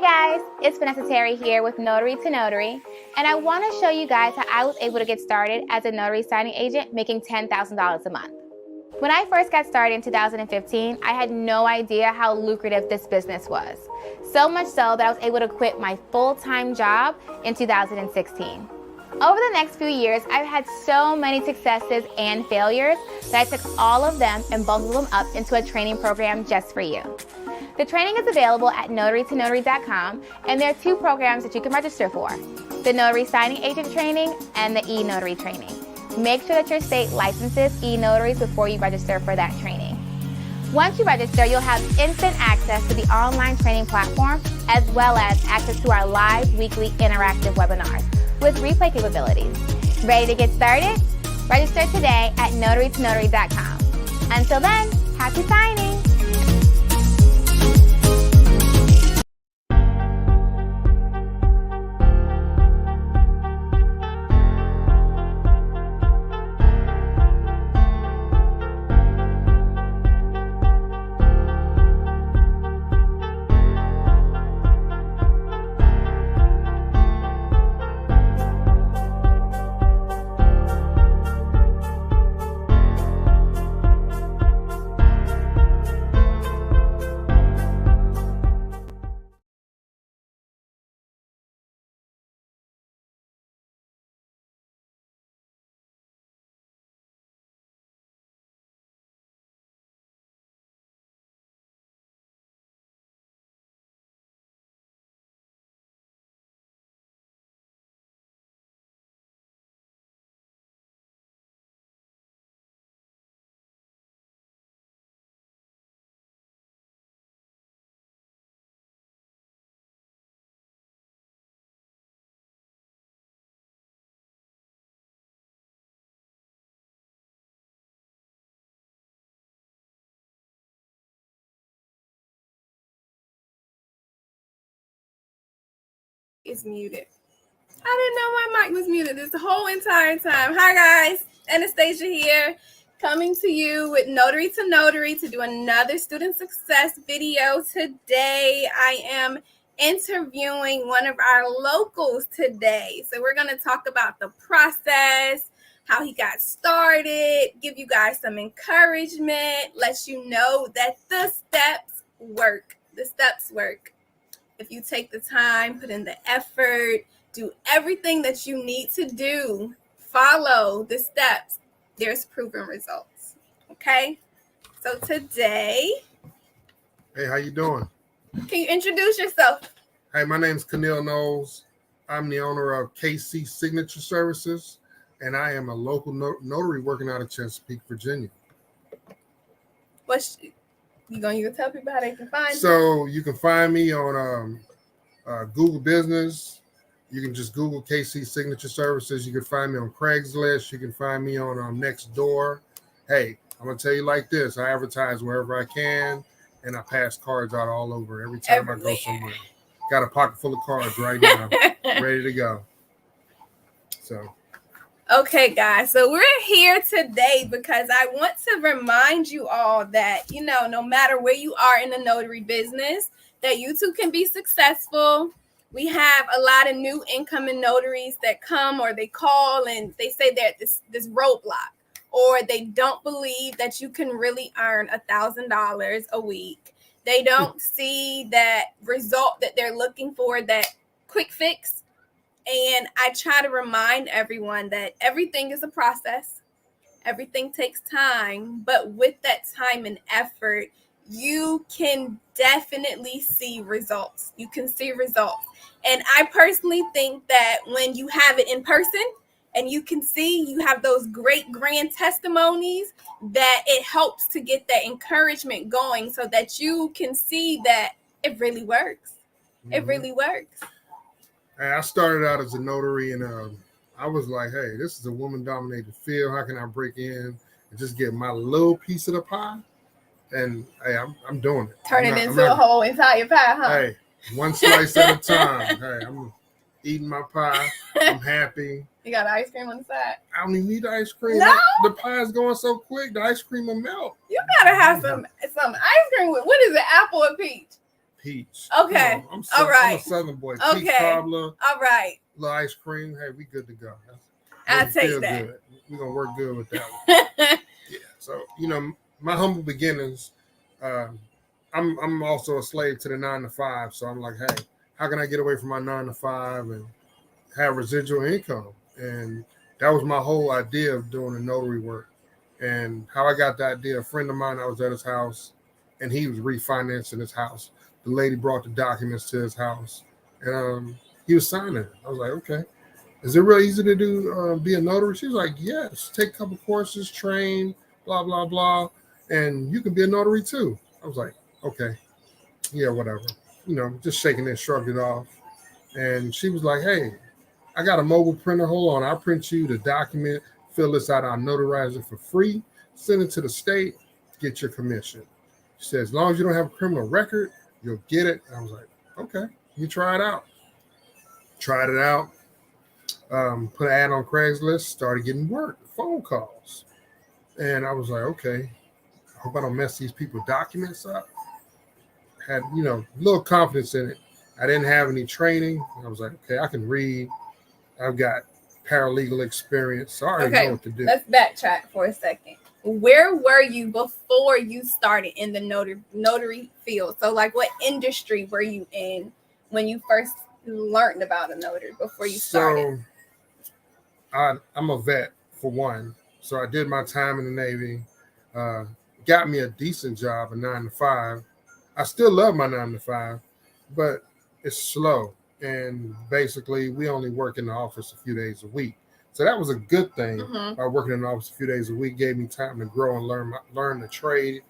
Hi guys, it's Vanessa Terry here with Notary to Notary, and I want to show you guys how I was able to get started as a notary signing agent making $10,000 a month. When I first got started in 2015, I had no idea how lucrative this business was. So much so that I was able to quit my full-time job in 2016. Over the next few years, I've had so many successes and failures that I took all of them and bundled them up into a training program just for you. The training is available at notarytonotary.com, and there are two programs that you can register for: the Notary Signing Agent Training and the E Notary Training. Make sure that your state licenses E Notaries before you register for that training. Once you register, you'll have instant access to the online training platform, as well as access to our live weekly interactive webinars with replay capabilities. Ready to get started? Register today at notarytonotary.com. Until then, happy signing! Is muted. I didn't know my mic was muted this whole entire time. Hi guys, Anastasia here, coming to you with Notary to Notary to do another student success video. Today I am interviewing one of our locals today. So we're going to talk about the process, how he got started, give you guys some encouragement, let you know that the steps work. The steps work. If you take the time, put in the effort, do everything that you need to do, follow the steps, there's proven results. Okay? So today, Hey, how you doing? Can you introduce yourself? Hey, my name's Kenil Knowles. I'm the owner of KC Signature Services, and I am a local notary working out of Chesapeake, Virginia. You gonna tell people how they can find you? So you can find me on Google Business. You can just Google KC Signature Services. You can find me on Craigslist. You can find me on Nextdoor. Hey, I'm gonna tell you like this: I advertise wherever I can, and I pass cards out all over every time I go somewhere. Got a pocket full of cards right now, ready to go. So. Okay, guys, so we're here today because I want to remind you all that, no matter where you are in the notary business, that you too can be successful. We have a lot of new incoming notaries that come or they call and they say they're at this roadblock, or they don't believe that you can really earn $1,000 a week. They don't see that result that they're looking for, that quick fix. And I try to remind everyone that everything is a process. Everything takes time. But with that time and effort, you can definitely see results. You can see results. And I personally think that when you have it in person and you can see, you have those great grand testimonies, that it helps to get that encouragement going so that you can see that it really works. Mm-hmm. It really works. I started out as a notary, and I was like, hey, this is a woman-dominated field. How can I break in and just get my little piece of the pie? And, hey, I'm doing it. Turn it into a whole entire pie, huh? Hey, one slice at a time. Hey, I'm eating my pie. I'm happy. You got ice cream on the side? I don't even need the ice cream. No? The pie's going so quick, the ice cream will melt. You got to have some ice cream with, what is it, apple or peach? peach. Okay. I'm All right. I'm a Southern boy. Okay. Peach cobbler, All right. little ice cream. Hey, we good to go. I'll take that. Good. We're gonna work good with that one. Yeah. So my humble beginnings. I'm also a slave to the 9 to 5. So I'm like, hey, how can I get away from my 9 to 5 and have residual income? And that was my whole idea of doing the notary work. And how I got the idea, a friend of mine, I was at his house, and he was refinancing his house. The lady brought the documents to his house, and he was signing it. I was like, okay. Is it real easy to do, be a notary? She was like, yes, take a couple courses, train, blah, blah, blah, and you can be a notary too. I was like, okay, yeah, whatever. Just shaking it, shrugged it off. And she was like, hey, I got a mobile printer. Hold on, I'll print you the document, fill this out, I'll notarize it for free, send it to the state, get your commission. She said, as long as you don't have a criminal record, you'll get it. And I was like, okay, you try it out. Tried it out. Put an ad on Craigslist, started getting work, phone calls. And I was like, okay, I hope I don't mess these people's documents up. Had, a little confidence in it. I didn't have any training. I was like, okay, I can read. I've got paralegal experience, so I already know what to do. Let's backtrack for a second. Where were you before you started in the notary field? So, like, what industry were you in when you first learned about a notary before you started? So, I'm a vet, for one. So I did my time in the Navy, got me a decent job, a 9 to 5. I still love my 9 to 5, but it's slow. And basically, we only work in the office a few days a week. So that was a good thing. By working in the office a few days a week, gave me time to grow and learn the trade.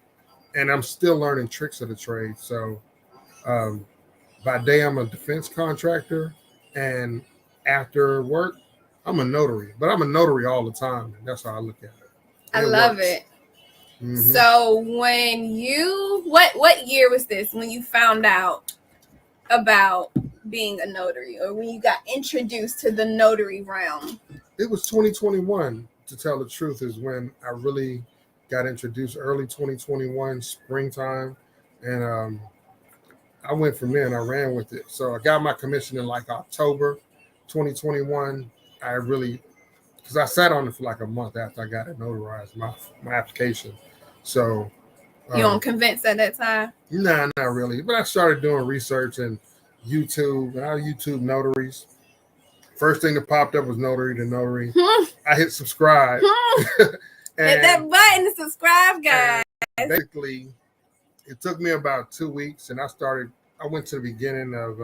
And I'm still learning tricks of the trade. So by day, I'm a defense contractor. And after work, I'm a notary. But I'm a notary all the time. And that's how I look at it. I love it. So when what year was this when you found out about being a notary, or when you got introduced to the notary realm? It was 2021, to tell the truth, is when I really got introduced, early 2021, springtime. And I went from there and I ran with it. So I got my commission in like October 2021. Because I sat on it for like a month after I got it notarized, my application. So you weren't convinced at that time? Nah, not really. But I started doing research and YouTube, and I YouTube notaries. First thing that popped up was Notary to Notary. I hit subscribe. Hit that button to subscribe, guys. Basically, it took me about 2 weeks, and I went to the beginning of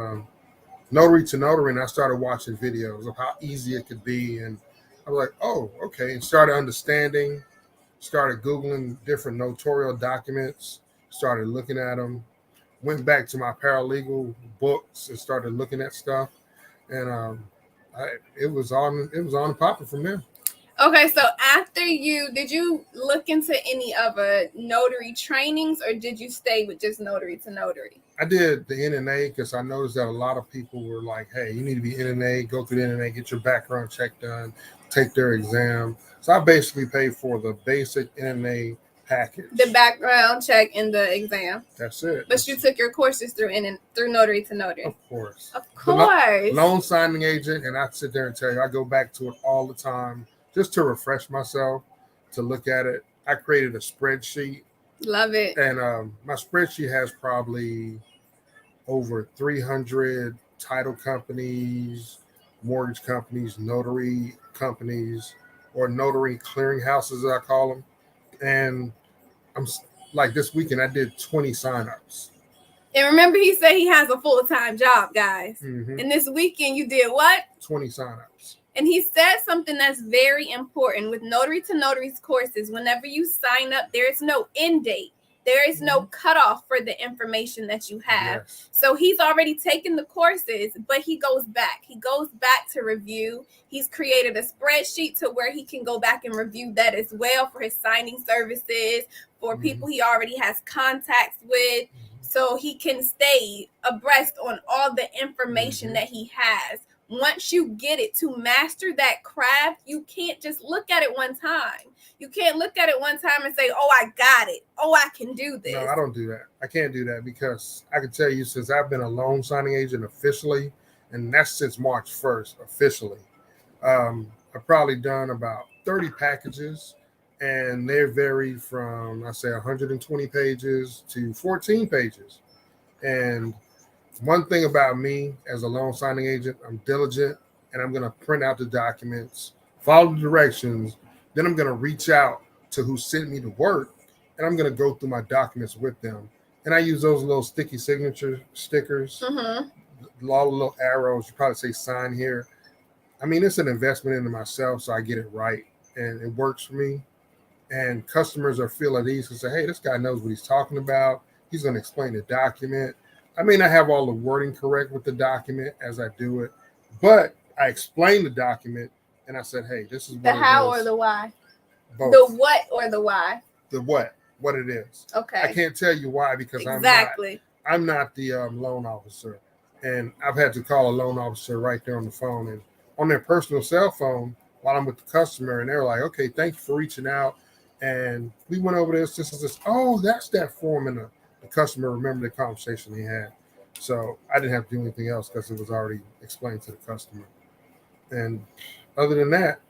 Notary to Notary, and I started watching videos of how easy it could be. And I was like, oh, okay. And started understanding, started Googling different notarial documents, started looking at them, went back to my paralegal books and started looking at stuff. And it was on and popping from there. Okay, so did you look into any other notary trainings, or did you stay with just Notary to Notary? I did the NNA because I noticed that a lot of people were like, hey, you need to be NNA, go through the NNA, get your background check done, take their exam. So I basically paid for the basic NNA package. The background check and the exam. That's it. But you took your courses through Notary to Notary. Of course. Of course. Loan signing agent, and I sit there and tell you, I go back to it all the time just to refresh myself, to look at it. I created a spreadsheet. Love it. And my spreadsheet has probably over 300 title companies, mortgage companies, notary companies, or notary clearinghouses, as I call them. And I'm like, this weekend I did 20 signups. And remember, he said he has a full-time job, guys. And this weekend you did what? 20 signups. And he said something that's very important with Notary to Notary's courses. Whenever you sign up, there is no end date. There is no cutoff for the information that you have. Yes. So he's already taken the courses, but he goes back. He goes back to review. He's created a spreadsheet to where he can go back and review that as well for his signing services, for people he already has contacts with. So he can stay abreast on all the information that he has once you get it, to master that craft, you can't just look at it one time. You can't look at it one time and say, oh, I got it. Oh, I can do this. No, I don't do that. I can't do that because I can tell you, since I've been a loan signing agent officially, and that's since March 1st officially, I've probably done about 30 packages, and they vary from, I say, 120 pages to 14 pages. And one thing about me as a loan signing agent, I'm diligent, and I'm going to print out the documents, follow the directions. Then I'm going to reach out to who sent me the work, and I'm going to go through my documents with them. And I use those little sticky signature stickers, all the little arrows. You probably say sign here. I mean, it's an investment into myself, so I get it right, and it works for me. And customers are feel at ease and say, hey, this guy knows what he's talking about. He's going to explain the document. I may not have all the wording correct with the document as I do it, but I explain the document and I said, hey, this is what the how or the why? Both. The what or the why? The what it is. Okay. I can't tell you why because exactly. I'm not the loan officer. And I've had to call a loan officer right there on the phone and on their personal cell phone while I'm with the customer. And they're like, okay, thank you for reaching out. And we went over this. This is this. Oh, that's that form. And the customer remembered the conversation he had. So I didn't have to do anything else because it was already explained to the customer. And other than that,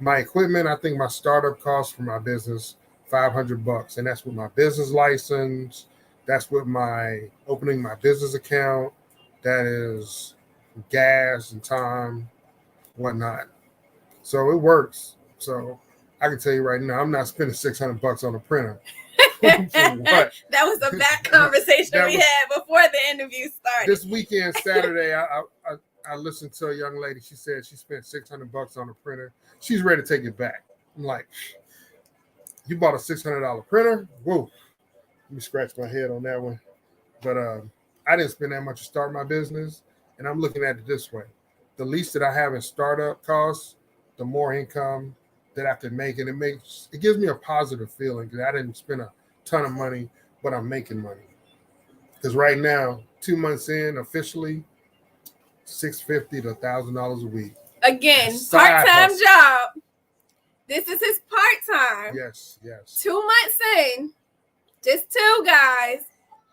my equipment, I think my startup cost for my business, $500. And that's with my business license. That's with my opening my business account. That is gas and time, whatnot. So it works. So I can tell you right now, I'm not spending $600 on a printer. That was a back conversation we had before the interview started. This weekend, Saturday, I listened to a young lady. She said she spent $600 on a printer. She's ready to take it back. I'm like, you bought a $600 printer? Whoa. Let me scratch my head on that one. But I didn't spend that much to start my business. And I'm looking at it this way. The least that I have in startup costs, the more income that I can make. And it gives me a positive feeling because I didn't spend a ton of money, but I'm making money. Because right now, 2 months in officially, $650 to $1,000 a week. Again, part-time job. This is his part-time. Yes. 2 months in, just two guys.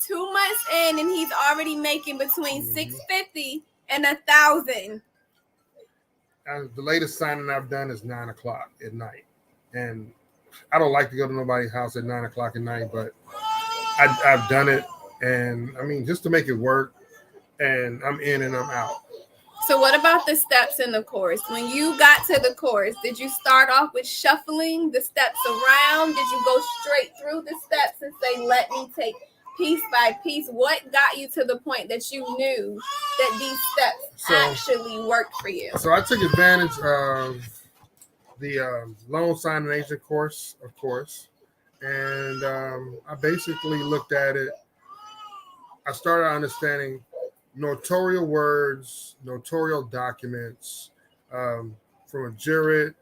2 months in, and he's already making between $650 and $1,000. The latest signing I've done is 9 o'clock at night, and I don't like to go to nobody's house at 9 o'clock at night, but I've done it, and I mean just to make it work, and I'm in and I'm out. So what about the steps in the course? When you got to the course, did you start off with shuffling the steps around? Did you go straight through the steps and say, let me take piece by piece? What got you to the point that you knew that these steps actually worked for you? So I took advantage of the loan signing agent course, of course, and I basically looked at it. I started understanding notarial words, notarial documents, from a jurat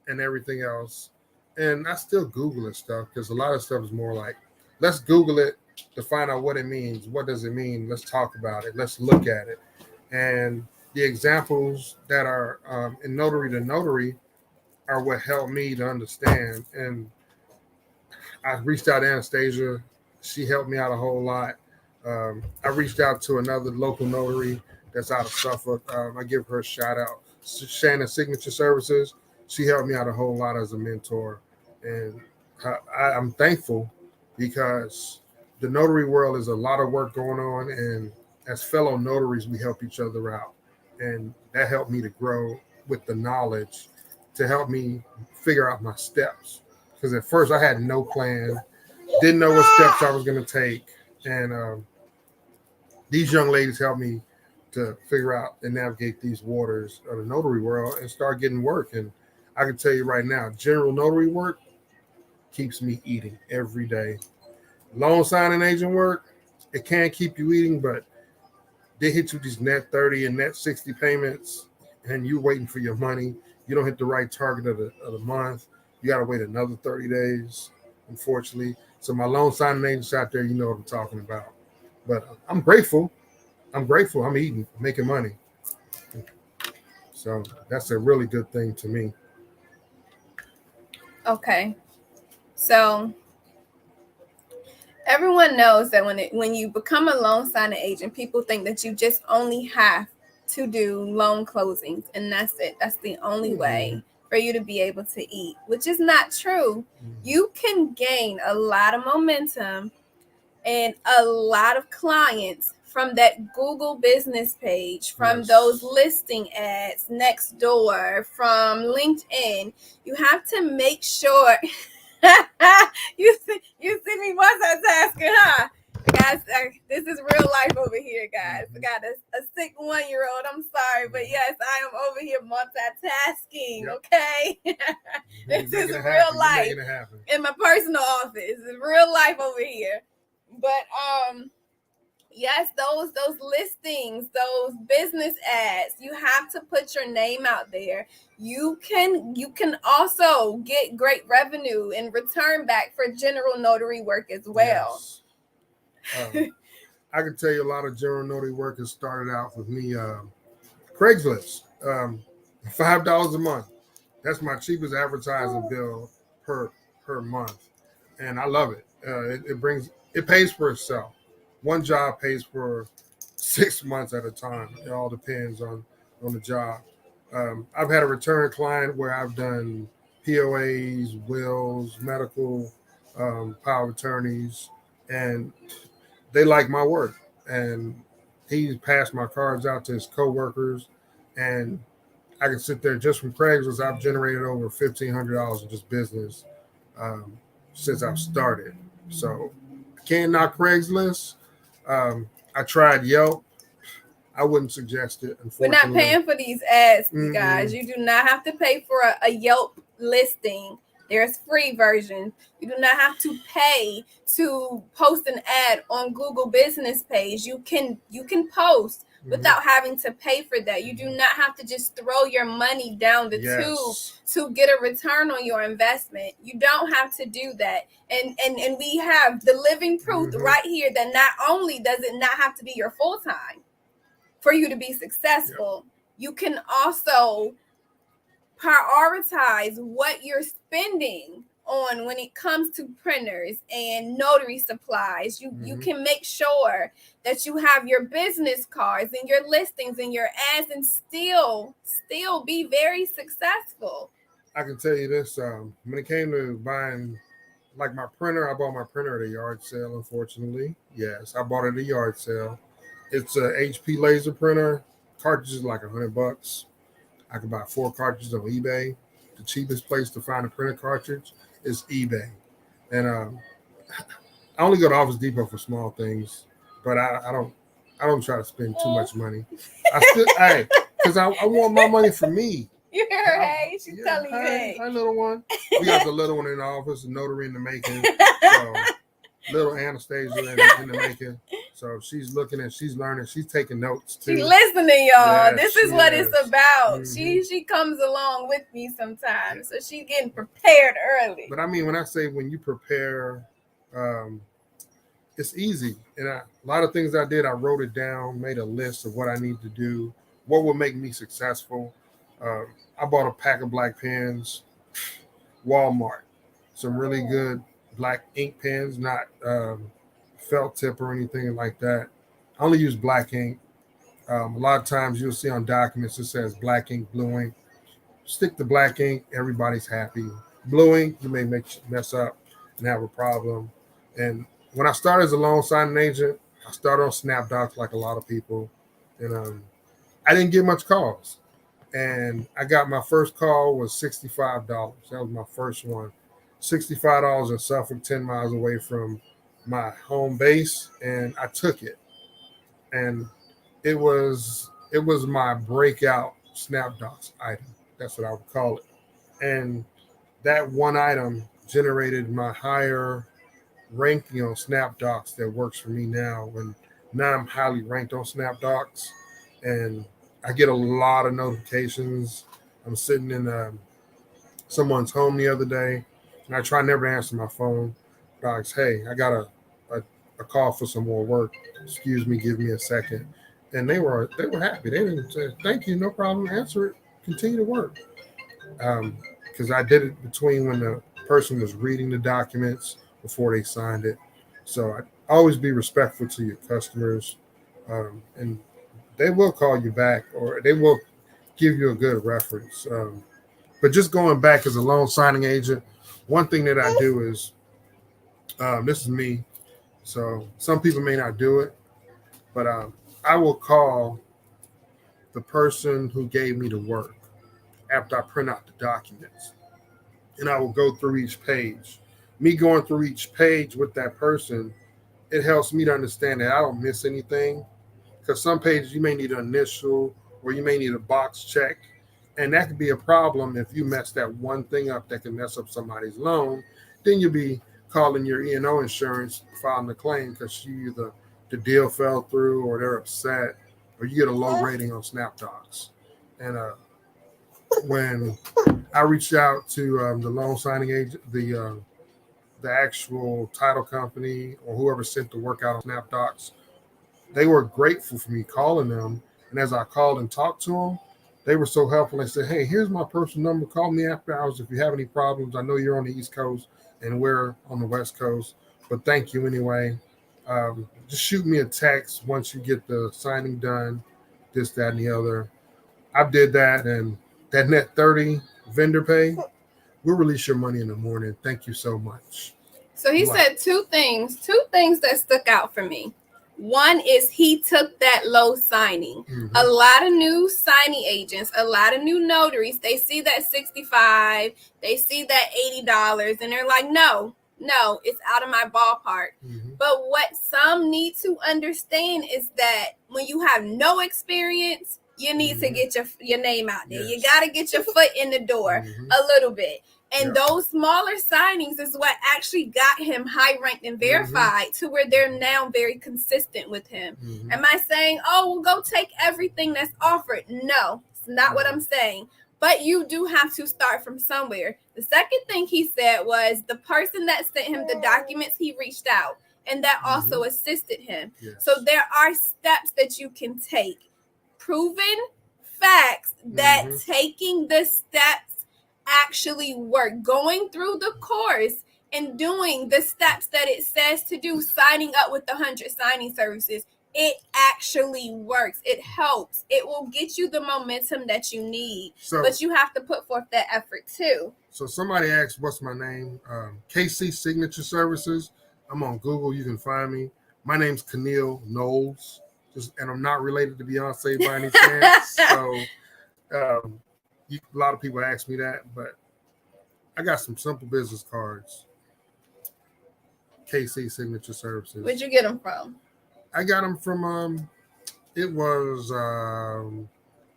and everything else. And I still Google it stuff because a lot of stuff is more like, let's Google it to find out what it means. What does it mean? Let's talk about it. Let's look at it. And the examples that are in Notary to Notary are what helped me to understand. And I reached out to Anastasia. She helped me out a whole lot. I reached out to another local notary that's out of Suffolk. I give her a shout out. Shannon Signature Services. She helped me out a whole lot as a mentor. And I'm thankful because the notary world is a lot of work going on. And as fellow notaries, we help each other out. And that helped me to grow with the knowledge to help me figure out my steps. Because at first I had no plan, didn't know what steps I was going to take. And these young ladies helped me to figure out and navigate these waters of the notary world and start getting work. And I can tell you right now, general notary work keeps me eating every day. Loan signing agent work, it can keep you eating, but they hit you these net 30 and net 60 payments, and you're waiting for your money. You don't hit the right target of the month. You got to wait another 30 days, unfortunately. So my loan signing agents out there, you know what I'm talking about. But I'm grateful. I'm eating, making money. So that's a really good thing to me. Okay. So everyone knows that when you become a loan signing agent, people think that you just only have to do loan closings and that's it. That's the only way for you to be able to eat, which is not true. You can gain a lot of momentum and a lot of clients from that Google business page, from those listing ads next door, from LinkedIn. You have to make sure you see me multitasking, huh? Guys, this is real life over here, guys. I got a sick 1-year-old. I'm sorry, but yes, I am over here multitasking. Okay, this is real life in my personal office. It's real life over here. But yes, those listings, those business ads, you have to put your name out there. You can also get great revenue in return back for general notary work as well. Yes. I can tell you a lot of general notary work has started out with me. Craigslist, $5 a month. That's my cheapest advertising bill per month, and I love it. It pays for itself. One job pays for 6 months at a time. It all depends on the job. I've had a return client where I've done POAs, wills, medical, power of attorneys, and they like my work. And he passed my cards out to his coworkers, and I can sit there just from Craigslist. I've generated over $1,500 in just business since I've started. So I can't knock Craigslist. I tried Yelp. I wouldn't suggest it. We're not paying for these ads, guys. You do not have to pay for a Yelp listing. There's free versions. You do not have to pay to post an ad on Google business page. You can post without having to pay for that. You do not have to just throw your money down the tube to get a return on your investment. You don't have to do that. And we have the living proof right here that not only does it not have to be your full time for you to be successful, you can also prioritize what you're spending on when it comes to printers and notary supplies. You can make sure that you have your business cards and your listings and your ads and still be very successful. I can tell you this, when it came to buying like my printer, I bought my printer at a yard sale, unfortunately. Yes, I bought it at a yard sale. It's a HP laser printer. Cartridges like $100. I can buy 4 cartridges on eBay. The cheapest place to find a printer cartridge is eBay. And I only go to Office Depot for small things, but I don't try to spend too much money. Because I want my money for me. You hear her, hey? She's telling you, hey. Hi, little one. We got the little one in the office, the notary in the making. So little Anastasia in the making. So she's looking and she's learning. She's taking notes too. She's listening, y'all. Yes, this is what it's about. She comes along with me sometimes. So she's getting prepared early. But I mean, when I say when you prepare, it's easy. And a lot of things I did, I wrote it down, made a list of what I need to do, what will make me successful. I bought a pack of black pens, Walmart, some really good black ink pens, not felt tip or anything like that. I only use black ink. A lot of times you'll see on documents it says black ink, blue ink. Stick to black ink, everybody's happy. Blue ink, you may mess up and have a problem. And when I started as a loan signing agent, I started on SnapDocs like a lot of people. And I didn't get much calls. And I got my first call was $65. That was my first one. $65 in Suffolk, 10 miles away from my home base, and I took it. And it was my breakout SnapDocs item. That's what I would call it. And that one item generated my higher ranking on SnapDocs that works for me now. And now I'm highly ranked on SnapDocs, and I get a lot of notifications. I'm sitting in someone's home the other day, and I try never to answer my phone. Docs, hey, I got a call for some more work. Excuse me, give me a second. And they were happy. They didn't say, thank you, no problem, answer it. continue to work. Because I did it between when the person was reading the documents before they signed it. So I always be respectful to your customers, and they will call you back or they will give you a good reference. But just going back as a loan signing agent, one thing that I do is this is me. So some people may not do it, but I will call the person who gave me the work after I print out the documents, and I will go through each page. Me going through each page with that person, it helps me to understand that I don't miss anything. Because some pages you may need an initial or you may need a box check, and that could be a problem if you mess that one thing up that can mess up somebody's loan. Then you'll be calling your E&O insurance, filing the claim because either the deal fell through or they're upset or you get a low rating on SnapDocs. And when I reached out to the loan signing agent, the actual title company or whoever sent the work out on SnapDocs, they were grateful for me calling them. And as I called and talked to them, they were so helpful. They said, hey, here's my personal number. Call me after hours if you have any problems. I know you're on the East Coast and we're on the West Coast, but thank you anyway. Just shoot me a text once you get the signing done, this, that, and the other. I did that, and that net 30 vendor pay, we'll release your money in the morning. Thank you so much. So he said two things that stuck out for me. One is he took that low signing. Mm-hmm. A lot of new signing agents, a lot of new notaries, they see that $65, they see that $80, and they're like, no, it's out of my ballpark. Mm-hmm. But what some need to understand is that when you have no experience, you need to get your name out there. Yes. You got to get your foot in the door a little bit. And those smaller signings is what actually got him high ranked and verified to where they're now very consistent with him. Am I saying, oh, well, go take everything that's offered? No, it's not what I'm saying. But you do have to start from somewhere. The second thing he said was the person that sent him the documents, he reached out. And that also assisted him. Yes. So there are steps that you can take. Proven facts that taking the steps actually work. Going through the course and doing the steps that it says to do, signing up with the 100 signing services, it actually works. It helps. It will get you the momentum that you need. But you have to put forth that effort too. So somebody asked, what's my name? KC Signature Services. I'm on Google. You can find me. My name's Keneal Knowles. And I'm not related to Beyonce by any chance. So a lot of people ask me that, but I got some simple business cards. KC Signature Services. Where'd you get them from? I got them from, it was,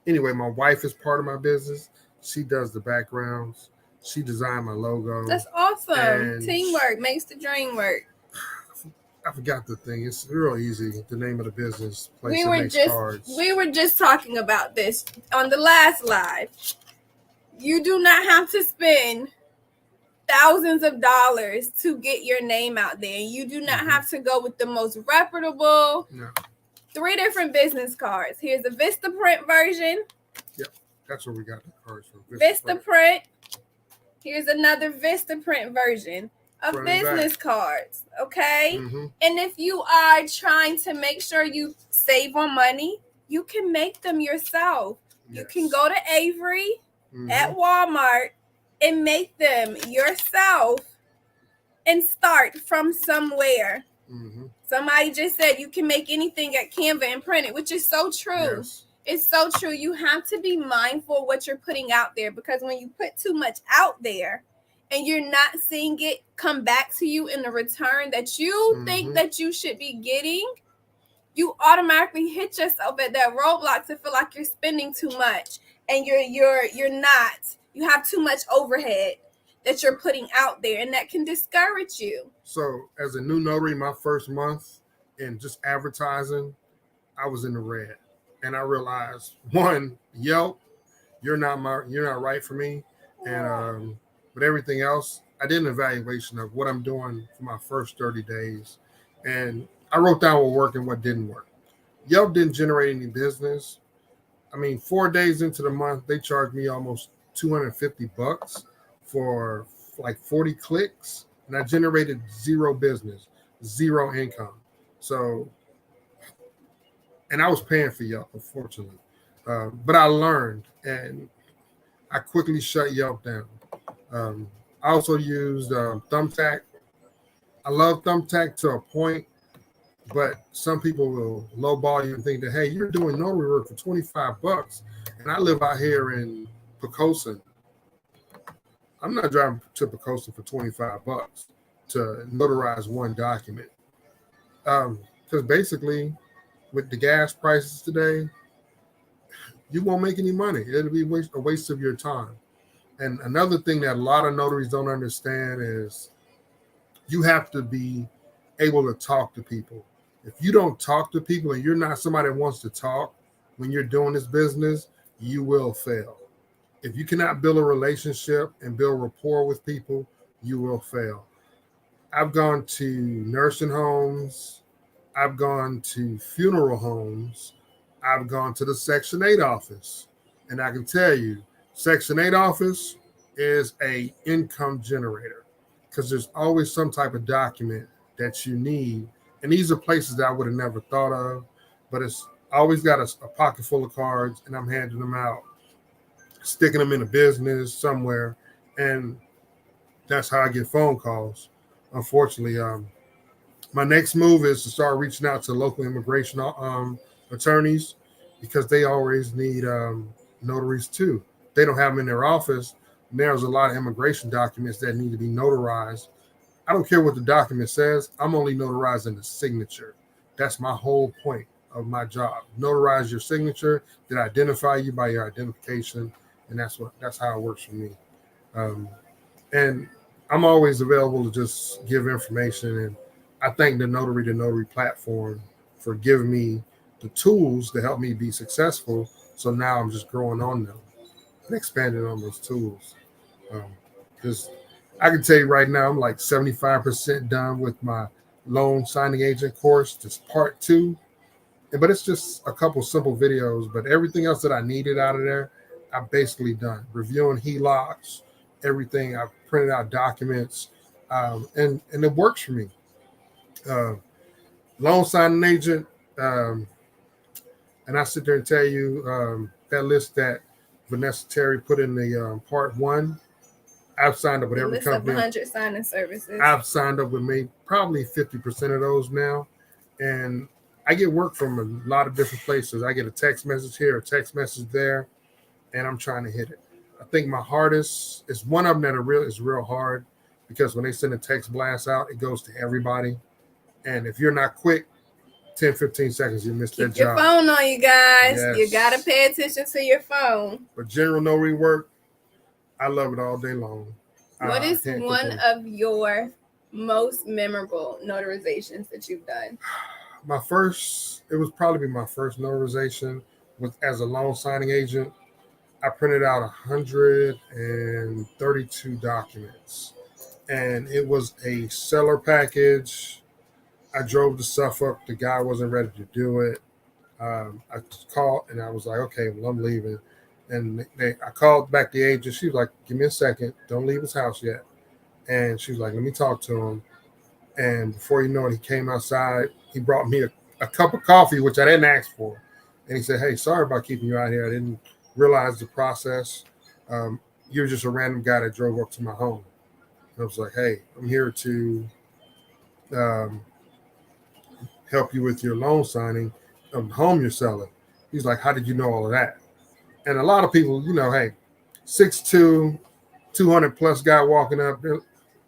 anyway, my wife is part of my business. She does the backgrounds. She designed my logo. That's awesome. Teamwork makes the dream work. I forgot the thing. It's real easy. The name of the business. We were just talking about this on the last live. You do not have to spend thousands of dollars to get your name out there. You do not have to go with the most reputable. No. 3 different business cards. Here's a Vistaprint version. Yep, that's where we got the cards from. Vistaprint. Here's another Vistaprint version of business cards, okay? And if you are trying to make sure you save on money, you can make them yourself. You can go to Avery at Walmart and make them yourself and start from somewhere. Somebody just said you can make anything at Canva and print it, which is so true. Yes. It's so true. You have to be mindful what you're putting out there, because when you put too much out there, and you're not seeing it come back to you in the return that you think that you should be getting, you automatically hit yourself at that roadblock to feel like you're spending too much, and you're not. You have too much overhead that you're putting out there, and that can discourage you. So as a new notary, my first month in just advertising, I was in the red, and I realized, one, Yelp, you're not right for me, and but everything else, I did an evaluation of what I'm doing for my first 30 days. And I wrote down what worked and what didn't work. Yelp didn't generate any business. I mean, 4 days into the month, they charged me almost $250 for like 40 clicks, and I generated zero business, zero income. So, and I was paying for Yelp, unfortunately. But I learned, and I quickly shut Yelp down. I also used Thumbtack. I love Thumbtack to a point, but some people will lowball you and think that, hey, you're doing notary work for $25, and I live out here in Pocosin. I'm not driving to Pocosin for $25 to notarize one document. Because basically, with the gas prices today, you won't make any money. It'll be a waste of your time. And another thing that a lot of notaries don't understand is you have to be able to talk to people. If you don't talk to people and you're not somebody that wants to talk when you're doing this business, you will fail. If you cannot build a relationship and build rapport with people, you will fail. I've gone to nursing homes. I've gone to funeral homes. I've gone to the Section 8 office. And I can tell you, Section 8 office is a income generator because there's always some type of document that you need. And these are places that I would have never thought of, but it's always got a pocket full of cards, and I'm handing them out, sticking them in a business somewhere. And that's how I get phone calls. Unfortunately, my next move is to start reaching out to local immigration attorneys because they always need notaries too. They don't have them in their office. And there's a lot of immigration documents that need to be notarized. I don't care what the document says. I'm only notarizing the signature. That's my whole point of my job. Notarize your signature, then identify you by your identification, and that's how it works for me. And I'm always available to just give information. And I thank the Notary platform for giving me the tools to help me be successful. So now I'm just growing on them and expanding on those tools. Because I can tell you right now, I'm like 75% done with my loan signing agent course. Just part 2. But it's just a couple simple videos. But everything else that I needed out of there, I'm basically done. Reviewing HELOCs, everything. I've printed out documents, and it works for me. Loan signing agent, and I sit there and tell you that list that Vanessa Terry put in the part 1. I've signed up with every company. 100 signing services. I've signed up with maybe probably 50% of those now, and I get work from a lot of different places. I get a text message here, a text message there, and I'm trying to hit it. I think my hardest is one of them that is real hard because when they send a text blast out, it goes to everybody. And if you're not quick, 10, 15 seconds, you miss that job. Keep your phone on, you guys. Yes. You got to pay attention to your phone. But general notary work, I love it all day long. What is one of your most memorable notarizations that you've done? It was probably my first notarization as a loan signing agent. I printed out 132 documents, and it was a seller package. I drove to Suffolk. The guy wasn't ready to do it. I called, and I was like, okay, well, I'm leaving. And I called back the agent. She was like, give me a second. Don't leave his house yet. And she was like, let me talk to him. And before you know it, he came outside. He brought me a cup of coffee, which I didn't ask for. And he said, hey, sorry about keeping you out here. I didn't realize the process. You're just a random guy that drove up to my home. And I was like, hey, I'm here to help you with your loan signing of the home you're selling. He's like, how did you know all of that? And a lot of people, hey, 6'2", 200 plus guy walking up,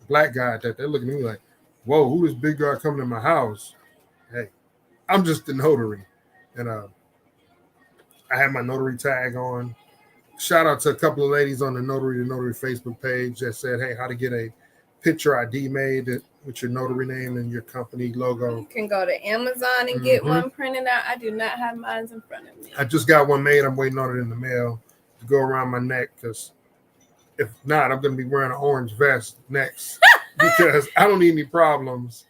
black guy at that, they're looking at me like, whoa, who is big guy coming to my house? Hey, I'm just the notary. And I had my notary tag on. Shout out to a couple of ladies on the Notary to Notary Facebook page that said, hey, how to get a picture ID made with your notary name and your company logo. You can go to Amazon and get one printed out. I do not have mine in front of me. I just got one made. I'm waiting on it in the mail to go around my neck because if not, I'm going to be wearing an orange vest next because I don't need any problems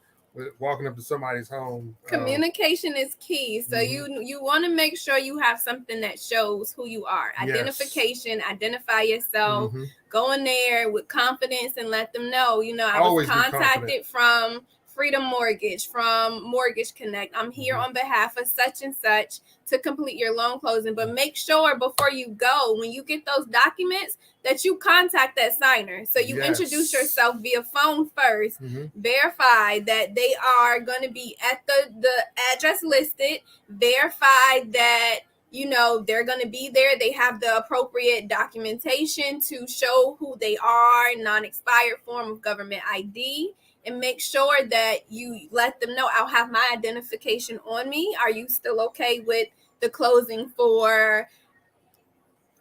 walking up to somebody's home. Communication is key. So Mhm. you want to make sure you have something that shows who you are. Yes. Identification, identify yourself. Mhm. Go in there with confidence and let them know, I Always was be confident. contacted from Freedom Mortgage, from Mortgage Connect. I'm here on behalf of such and such to complete your loan closing. But make sure before you go, when you get those documents, that you contact that signer. So you introduce yourself via phone first, verify that they are going to be at the address listed, verify that they're going to be there, they have the appropriate documentation to show who they are, non-expired form of government ID, and make sure that you let them know, I'll have my identification on me. Are you still okay with the closing for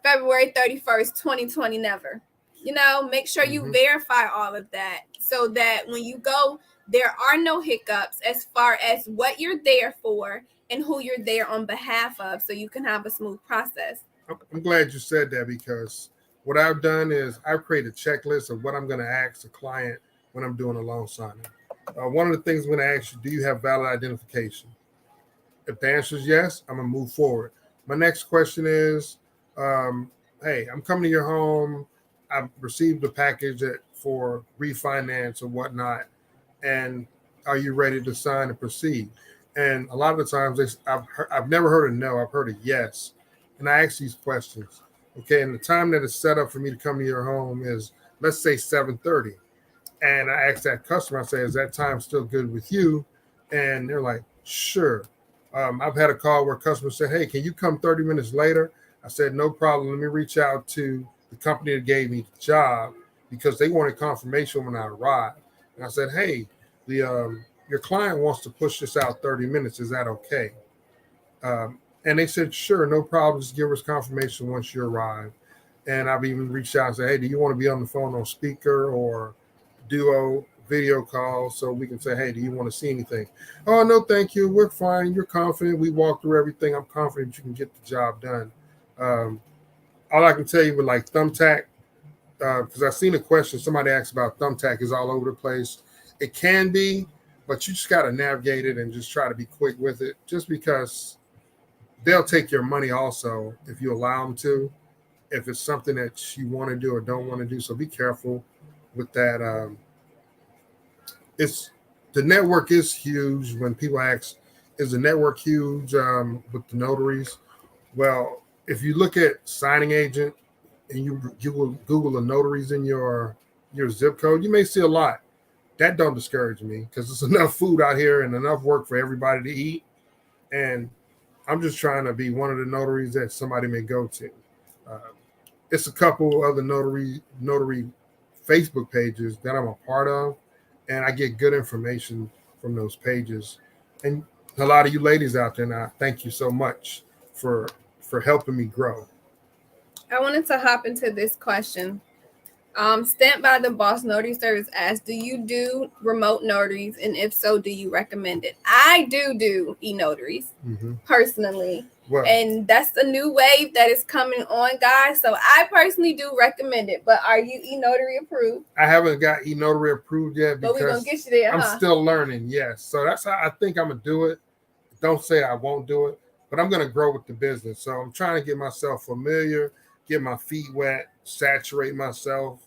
February 31st, 2020? Never. Make sure you verify all of that so that when you go, there are no hiccups as far as what you're there for and who you're there on behalf of, so you can have a smooth process. I'm glad you said that, because what I've done is I've created a checklist of what I'm going to ask the client when I'm doing a loan signing. One of the things I'm going to ask you, do you have valid identification? If the answer is yes, I'm going to move forward. My next question is, hey, I'm coming to your home. I've received a package for refinance or whatnot, and are you ready to sign and proceed? And a lot of the times, I've never heard a no. I've heard a yes. And I ask these questions. Okay, and the time that is set up for me to come to your home is, let's say, 7:30. And I ask that customer, I say, is that time still good with you? And they're like, sure. I've had a call where customers said, hey, can you come 30 minutes later? I said, no problem. Let me reach out to the company that gave me the job, because they wanted confirmation when I arrived. And I said, hey, your client wants to push this out 30 minutes. Is that okay? And they said, sure, no problem. Just give us confirmation once you arrive. And I've even reached out and said, hey, do you want to be on the phone on speaker or duo video call so we can say, hey, do you want to see anything? Oh, no, thank you. We're fine. You're confident. We walked through everything. I'm confident you can get the job done. All I can tell you with like Thumbtack, because I've seen a question, somebody asked about Thumbtack is all over the place. It can be, but you just got to navigate it and just try to be quick with it, just because they'll take your money also if you allow them to, if it's something that you want to do or don't want to do. So be careful with that. It's the network is huge. When people ask, is the network huge with the notaries? Well, if you look at signing agent and you Google the notaries in your zip code, you may see a lot. That don't discourage me, because there's enough food out here and enough work for everybody to eat. And I'm just trying to be one of the notaries that somebody may go to. Uh, it's a couple other notary Facebook pages that I'm a part of, and I get good information from those pages. And a lot of you ladies out there now, thank you so much for helping me grow. I wanted to hop into this question. Stamped by the Boss Notary Service asks, do you do remote notaries? And if so, do you recommend it? I do E Notaries personally. Well, and that's the new wave that is coming on, guys. So I personally do recommend it. But are you E Notary approved? I haven't got E Notary approved yet, but we're going to get you there, I'm still learning, yes. So that's how I think I'm going to do it. Don't say I won't do it, but I'm going to grow with the business. So I'm trying to get myself familiar, get my feet wet, saturate myself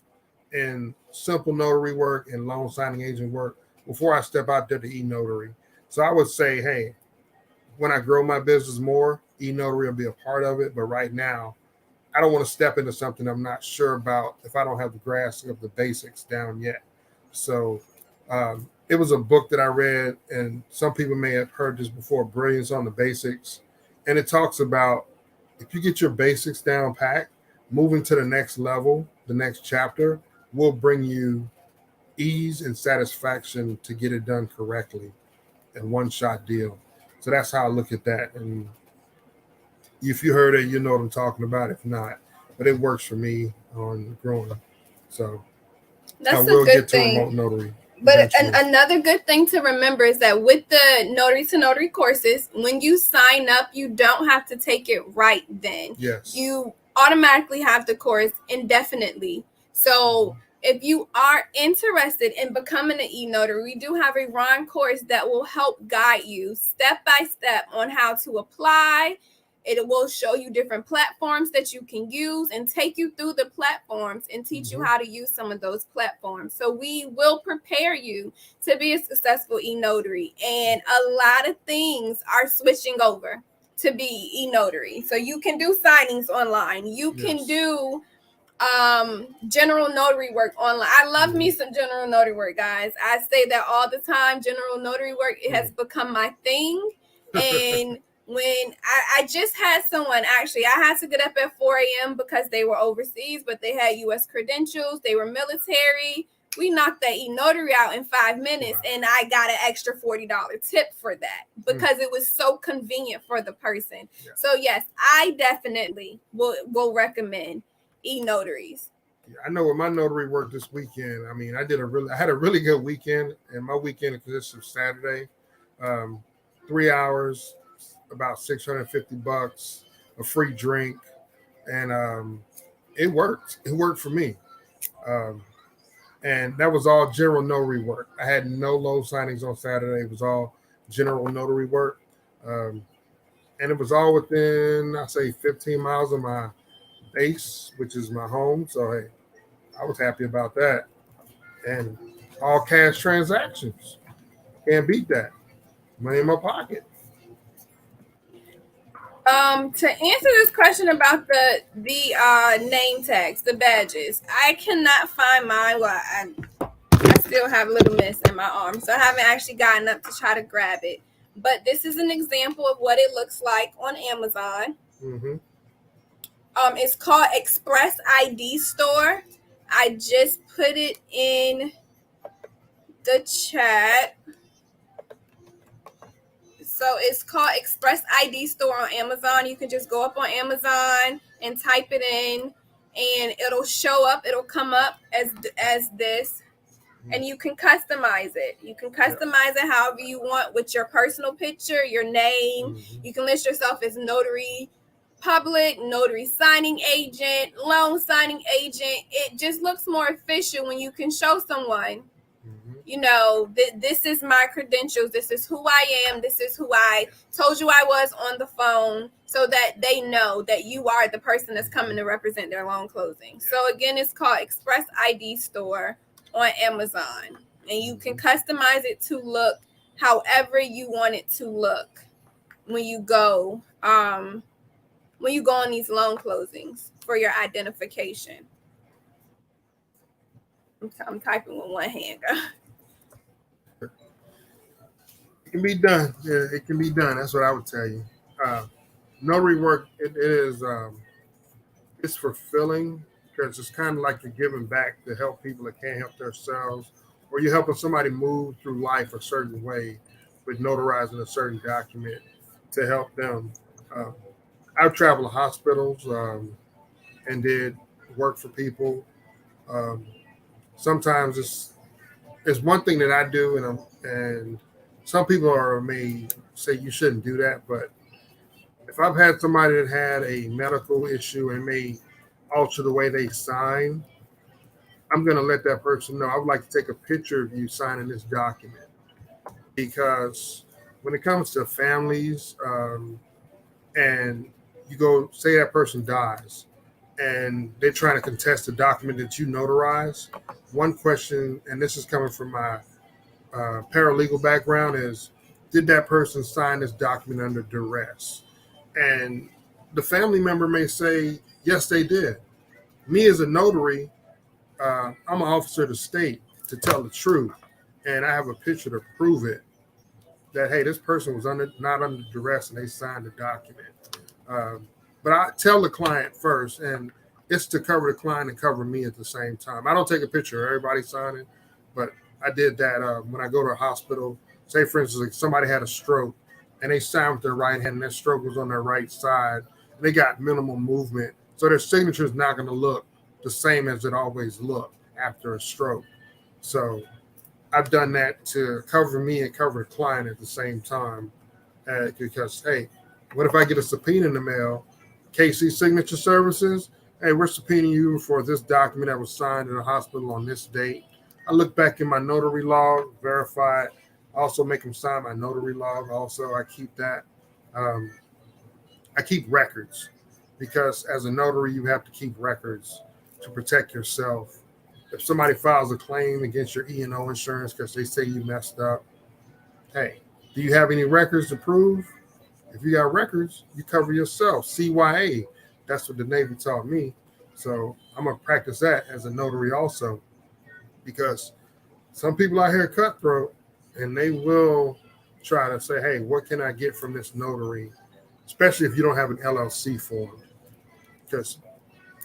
in simple notary work and loan signing agent work before I step out there to E Notary. So I would say, hey, when I grow my business more, E Notary will be a part of it. But right now, I don't want to step into something I'm not sure about if I don't have the grasp of the basics down yet. So it was a book that I read, and some people may have heard this before, Brilliance on the Basics. And it talks about, if you get your basics down packed, moving to the next level, the next chapter, will bring you ease and satisfaction to get it done correctly, a one-shot deal. So that's how I look at that. And if you heard it, you know what I'm talking about. If not, but it works for me on growing. So that's I will a good get to thing. Remote notary. But another good thing to remember is that with the Notary to Notary courses, when you sign up, you don't have to take it right then. Yes. You automatically have the course indefinitely. So if you are interested in becoming an e-notary, we do have a Ron course that will help guide you step by step on how to apply. It will show you different platforms that you can use and take you through the platforms and teach you how to use some of those platforms. So we will prepare you to be a successful e-notary. And a lot of things are switching over to be e-notary. So you can do signings online. You can do general notary work online. I love me some general notary work, guys. I say that all the time. General notary work, it has become my thing. And when I just had someone, actually, I had to get up at 4 a.m. because they were overseas, but they had U.S. credentials. They were military. We knocked that e-notary out in 5 minutes, and I got an extra $40 tip for that because it was so convenient for the person. Yeah. So yes, I definitely will recommend e-notaries. I know with my notary work this weekend, I mean, I had a really good weekend, and my weekend consists of Saturday, 3 hours, about $650, a free drink, and it worked. It worked for me. And that was all general notary work. I had no loan signings on Saturday. It was all general notary work. And it was all within, I say, 15 miles of my base, which is my home. So, hey, I was happy about that. And all cash transactions. Can't beat that. Money in my pocket. To answer this question about the name tags, the badges, I cannot find mine. Well, I still have Little Miss in my arm, so I haven't actually gotten up to try to grab it. But this is an example of what it looks like on Amazon. Mm-hmm. It's called Express ID Store. I just put it in the chat. So it's called Express ID Store on Amazon. You can just go up on Amazon and type it in, and it'll show up. It'll come up as this, and you can customize it. You can customize it however you want with your personal picture, your name. You can list yourself as notary public, notary signing agent, loan signing agent. It just looks more official when you can show someone, you know, this is my credentials. This is who I am. This is who I told you I was on the phone, so that they know that you are the person that's coming to represent their loan closing. So again, it's called Express ID Store on Amazon, and you can customize it to look however you want it to look when you go on these loan closings for your identification. I'm typing with one hand. It can be done. Yeah, it can be done. That's what I would tell you. Notary work, it is it's fulfilling because it's kind of like you're giving back to help people that can't help themselves, or you're helping somebody move through life a certain way with notarizing a certain document to help them. I've traveled to hospitals and did work for people. Sometimes it's one thing that I do, and some people may say you shouldn't do that, but if I've had somebody that had a medical issue and may alter the way they sign, I'm going to let that person know I would like to take a picture of you signing this document, because when it comes to families and you go say that person dies and they're trying to contest the document that you notarize, one question, and this is coming from my paralegal background, is did that person sign this document under duress? And the family member may say, yes, they did. Me as a notary, I'm an officer of the state to tell the truth, and I have a picture to prove it, that, hey, this person was not under duress and they signed the document. But I tell the client first, and it's to cover the client and cover me at the same time. I don't take a picture of everybody signing, but I did that when I go to a hospital. Say, for instance, like somebody had a stroke and they signed with their right hand and that stroke was on their right side. And they got minimal movement. So their signature is not going to look the same as it always looked after a stroke. So I've done that to cover me and cover the client at the same time. Because, hey, what if I get a subpoena in the mail, KC Signature Services, hey, we're subpoenaing you for this document that was signed in a hospital on this date. I look back in my notary log, verify it. I also make them sign my notary log. Also, I keep that. Um, I keep records because as a notary, you have to keep records to protect yourself. If somebody files a claim against your E&O insurance because they say you messed up, hey, do you have any records to prove? If you got records, you cover yourself. CYA, that's what the Navy taught me. So I'm going to practice that as a notary also, because some people out here cutthroat and they will try to say, hey, what can I get from this notary? Especially if you don't have an LLC form. Because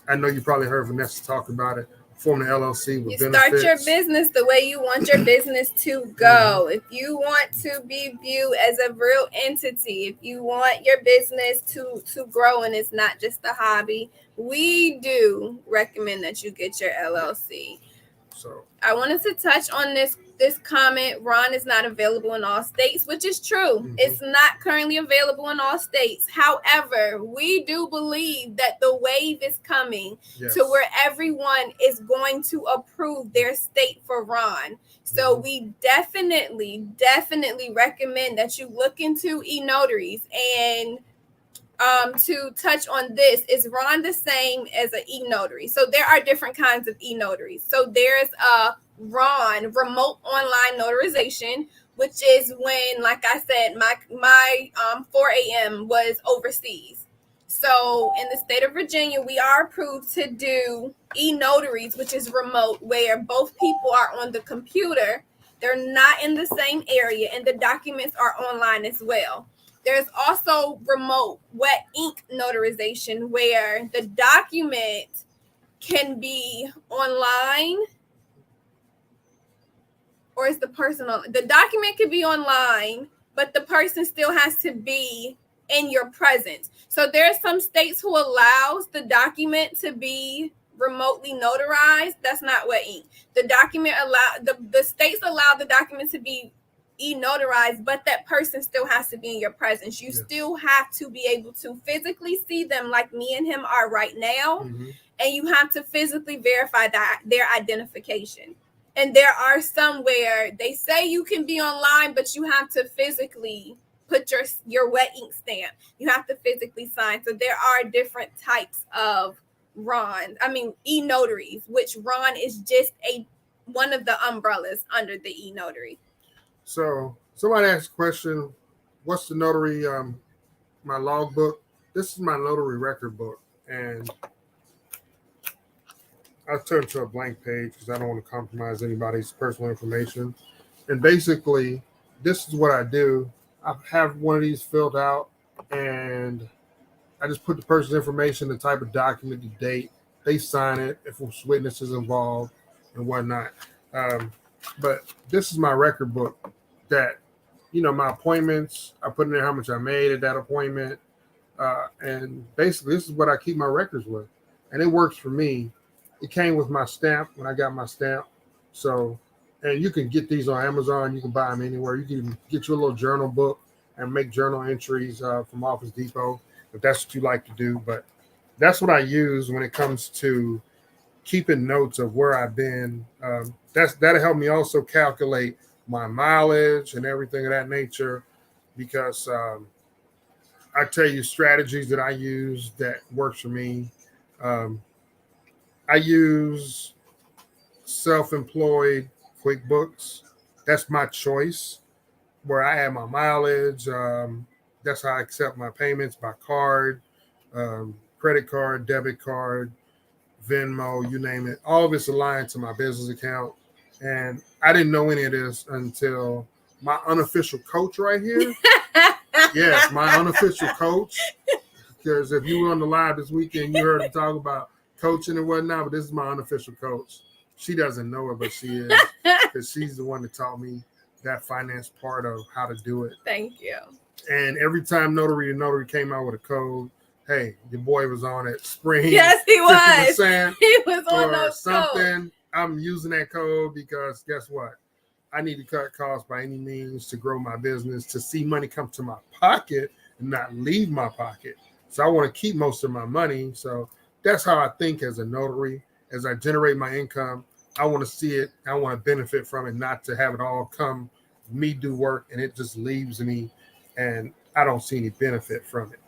I know you probably heard Vanessa talk about it. Form an LLC with you benefits. start your business the way you want your business to go. If you want to be viewed as a real entity, if you want your business to grow and it's not just a hobby, we do recommend that you get your LLC. So I wanted to touch on this comment. Ron is not available in all states, which is true. Mhm. It's not currently available in all states. However, we do believe that the wave is coming to where everyone is going to approve their state for Ron. So we definitely recommend that you look into E Notaries. And to touch on this, is Ron the same as an E Notary? So there are different kinds of E Notaries. So there's a Ron, remote online notarization, which is when, like I said, my 4 a.m. was overseas. So in the state of Virginia, we are approved to do E Notaries, which is remote, where both people are on the computer. They're not in the same area, and the documents are online as well. There's also remote wet ink notarization, where the document can be online, or is the person on the document could be online, but the person still has to be in your presence. So there are some states who allows the document to be remotely notarized. That's not wet ink. The document the states allow the document to be e-notarized, but that person still has to be in your presence. You still have to be able to physically see them, like me and him are right now, and you have to physically verify that their identification. And there are some where they say you can be online, but you have to physically put your wet ink stamp. You have to physically sign. So there are different types of e-notaries, which Ron is just one of the umbrellas under the e-notary. So somebody asked a question, what's the notary, my logbook? This is my notary record book. And I'll turn to a blank page because I don't want to compromise anybody's personal information. And basically, this is what I do. I have one of these filled out, and I just put the person's information, the type of document, the date. They sign it if there's witnesses involved and whatnot. But this is my record book that, my appointments, I put in there how much I made at that appointment. And basically, this is what I keep my records with. And it works for me. It came with my stamp when I got my stamp. So, and you can get these on Amazon. You can buy them anywhere. You can get you a little journal book and make journal entries from Office Depot if that's what you like to do. But that's what I use when it comes to keeping notes of where I've been. That'll help me also calculate my mileage and everything of that nature, because I tell you strategies that I use that works for me. I use self-employed QuickBooks. That's my choice, where I have my mileage. That's how I accept my payments by card, credit card, debit card, Venmo, you name it. All of it's aligned to my business account. And I didn't know any of this until my unofficial coach right here. Yes, my unofficial coach. Because if you were on the live this weekend, you heard him talk about coaching and whatnot, but this is my unofficial coach. She doesn't know it, but she is, because she's the one that taught me that finance part of how to do it. Thank you. And every time Notary to Notary came out with a code, hey, your boy was on it. Spring. Yes, he was. 50%, he was on those something. codes. I'm using that code because guess what? I need to cut costs by any means to grow my business, to see money come to my pocket and not leave my pocket. So I want to keep most of my money. So that's how I think as a notary. As I generate my income, I want to see it. I want to benefit from it, not to have it all come me do work and it just leaves me, and I don't see any benefit from it.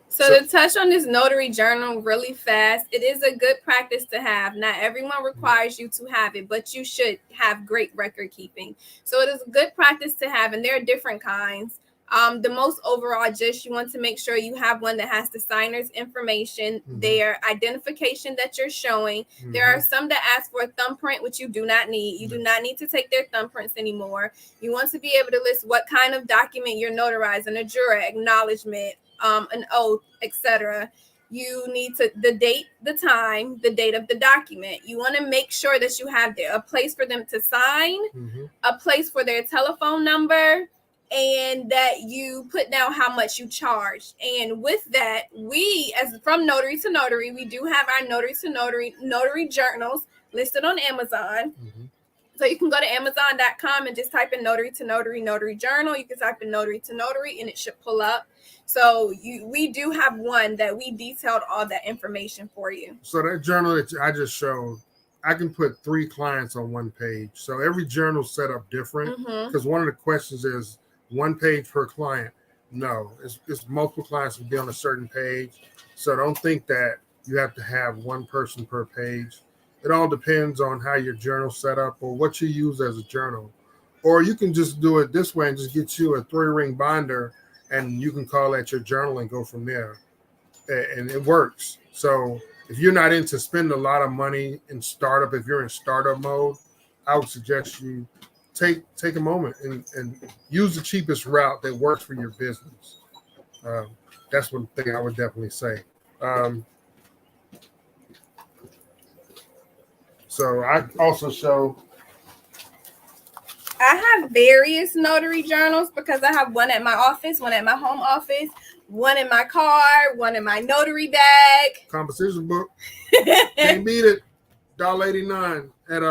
So to touch on this notary journal really fast, it is a good practice to have. Not everyone requires you to have it, but you should have great record keeping. So it is a good practice to have, and there are different kinds. The most overall, just you want to make sure you have one that has the signer's information, their identification that you're showing. There are some that ask for a thumbprint, which you do not need. You do not need to take their thumbprints anymore. You want to be able to list what kind of document you're notarizing, a juror, acknowledgement, an oath, etc. You need the date, the time, the date of the document. You want to make sure that you have a place for them to sign, a place for their telephone number, and that you put down how much you charge. And with that, we, as from Notary to Notary, we do have our Notary to Notary journals listed on Amazon. So you can go to Amazon.com and just type in Notary to Notary Journal. You can type in Notary to Notary and it should pull up. So we do have one that we detailed all that information for you. So that journal that I just showed, I can put 3 clients on one page. So every journal set up different, because one of the questions is 1 page per client. No, it's multiple clients will be on a certain page. So don't think that you have to have 1 person per page. It all depends on how your journal set up or what you use as a journal. Or you can just do it this way and just get you a 3-ring binder, and you can call that your journal and go from there. And it works. So if you're not into spending a lot of money in startup, if you're in startup mode, I would suggest you take a moment and use the cheapest route that works for your business. That's one thing I would definitely say. So I also show. I have various notary journals because I have one at my office, one at my home office, one in my car, one in my notary bag. Composition book. Can't beat it. $1.89 at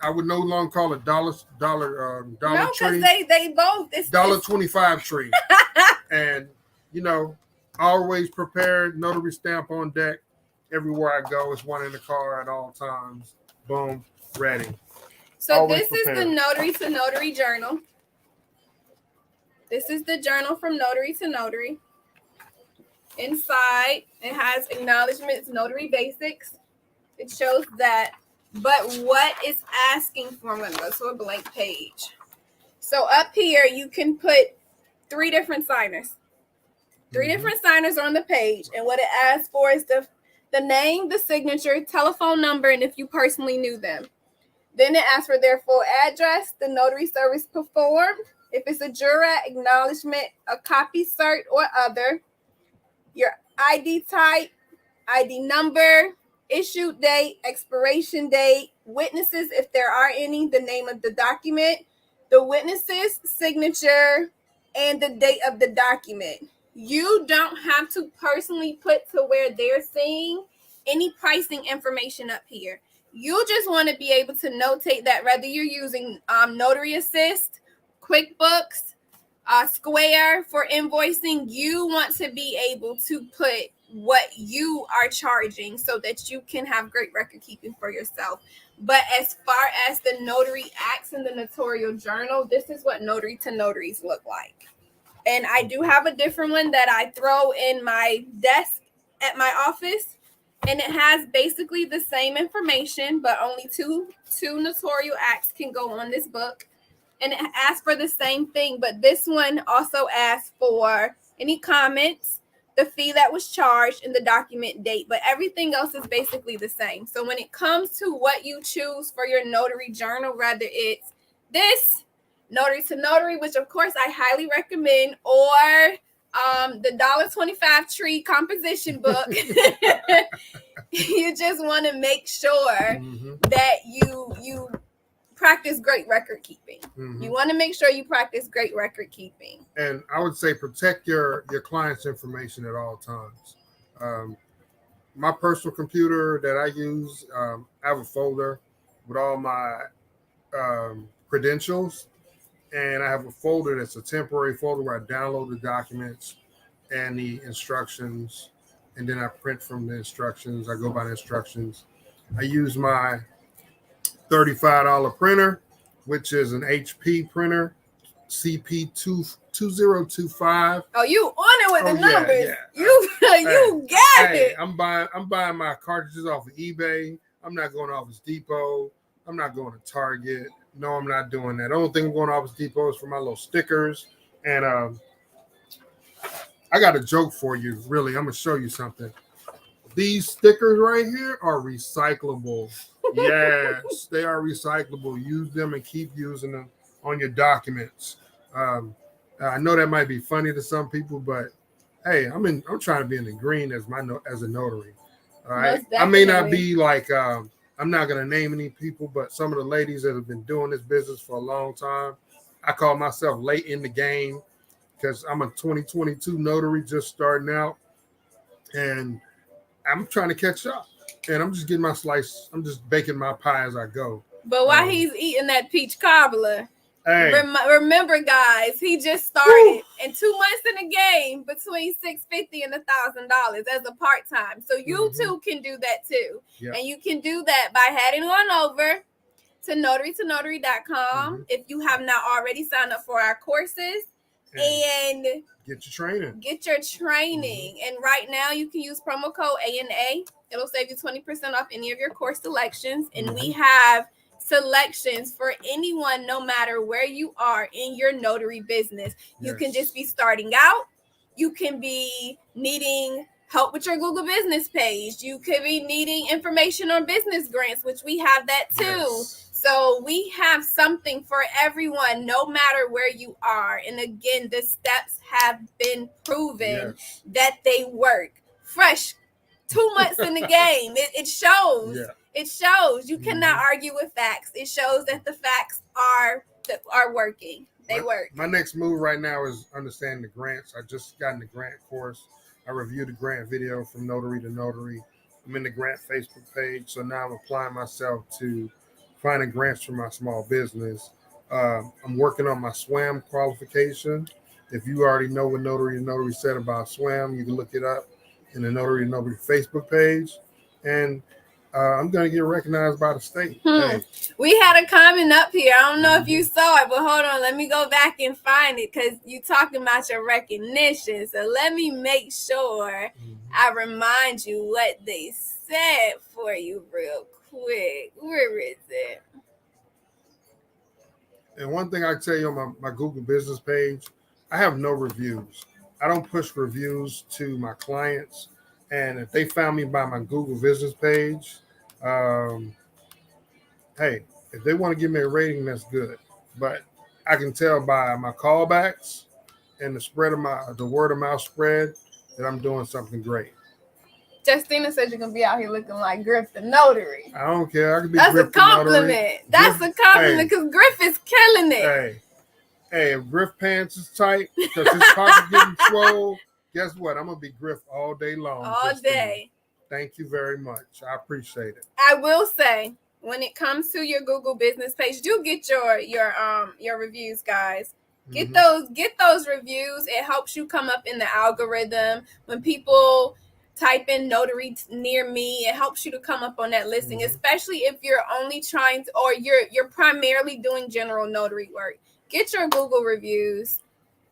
I would no longer call it dollar no, tree. because they both. It's $1.25 tree. And always prepared, notary stamp on deck. Everywhere I go, it's one in the car at all times. Boom, ready. So Always this is the Notary to Notary journal. This is the journal from Notary to Notary. Inside, it has acknowledgments, notary basics. It shows that, but what it's asking for, I'm going to go to a blank page. So up here, you can put 3 different signers. 3 different signers on the page. And what it asks for is the name, the signature, telephone number, and if you personally knew them. Then it asks for their full address, the notary service performed, if it's a juror, acknowledgement, a copy cert or other, your ID type, ID number, issue date, expiration date, witnesses if there are any, the name of the document, the witness's signature, and the date of the document. You don't have to personally put to where they're seeing any pricing information up here. You just want to be able to notate that whether you're using Notary Assist, QuickBooks, Square for invoicing, you want to be able to put what you are charging so that you can have great record keeping for yourself. But as far as the Notary Acts and the Notarial Journal, this is what Notary to Notaries look like. And I do have a different one that I throw in my desk at my office. And it has basically the same information, but only two notarial acts can go on this book. And it asks for the same thing, but this one also asks for any comments, the fee that was charged, and the document date. But everything else is basically the same. So when it comes to what you choose for your notary journal, whether it's this Notary to Notary, which of course I highly recommend, or the $1.25 tree composition book, you just want to make sure that you practice great record keeping. You want to make sure you practice great record keeping. And I would say protect your client's information at all times. My personal computer that I use, I have a folder with all my credentials, and I have a folder that's a temporary folder where I download the documents and the instructions and then I print from the instructions. I go by the instructions. I use my $35 printer, which is an HP printer, CP2025. Oh, you on it with the Yeah, numbers. yeah. You got it. I'm buying my cartridges off of eBay. I'm not going to Office Depot. I'm not going to Target. No, I'm not doing that. The only thing I'm going to Office Depot is for my little stickers. And I got a joke for you, really. I'm going to show you something. These stickers right here are recyclable. Yes, they are recyclable. Use them and keep using them on your documents. I know that might be funny to some people, but hey, I'm trying to be in the green as a notary. All right. I may not be like I'm not gonna name any people, but some of the ladies that have been doing this business for a long time, I call myself late in the game because I'm a 2022 notary just starting out, and I'm trying to catch up. And I'm just getting my slice. I'm just baking my pie as I go. But while he's eating that peach cobbler, hey, remember, guys, he just started in 2 months in the game between $650 and $1,000 as a part time. So you too can do that too, and you can do that by heading on over to notarytonotary.com if you have not already signed up for our courses and get your training. And right now you can use promo code ANA. It'll save you 20% off any of your course selections. And we have selections for anyone, no matter where you are in your notary business. You can just be starting out. You can be needing help with your Google business page. You could be needing information on business grants, which we have that too. So we have something for everyone, no matter where you are. And again, the steps have been proven that they work. Fresh, 2 months in the game. It shows. It shows. You cannot argue with facts. It shows that the facts are working. They work. My next move right now is understanding the grants. I just got in the grant course. I reviewed the grant video from Notary to Notary. I'm in the grant Facebook page. So now I'm applying myself to finding grants for my small business. I'm working on my SWAM qualification. If you already know what Notary to Notary said about SWAM, you can look it up in the Notary to Notary Facebook page. And I'm going to get recognized by the state. Hey. We had a comment up here. I don't know if you saw it, but hold on. Let me go back and find it because you talking about your recognition. So let me make sure I remind you what they said for you real quick. Where is it? And one thing I can tell you on my Google business page, I have no reviews. I don't push reviews to my clients. And if they found me by my Google business page, hey, if they want to give me a rating, that's good. But I can tell by my callbacks and the word of mouth spread that I'm doing something great. Justina said you're gonna be out here looking like Griff the Notary. I don't care. I can be. That's Griff a compliment. That's a compliment because Griff is killing it. Hey, if Griff pants is tight because his pocket's getting swole, guess what? I'm gonna be Griff all day long. All day. Thank you very much. I appreciate it. I will say, when it comes to your Google business page, do get your reviews, guys. Get those reviews. It helps you come up in the algorithm. When people type in notary near me, it helps you to come up on that listing, especially if you're only trying to, or you're primarily doing general notary work. Get your Google reviews.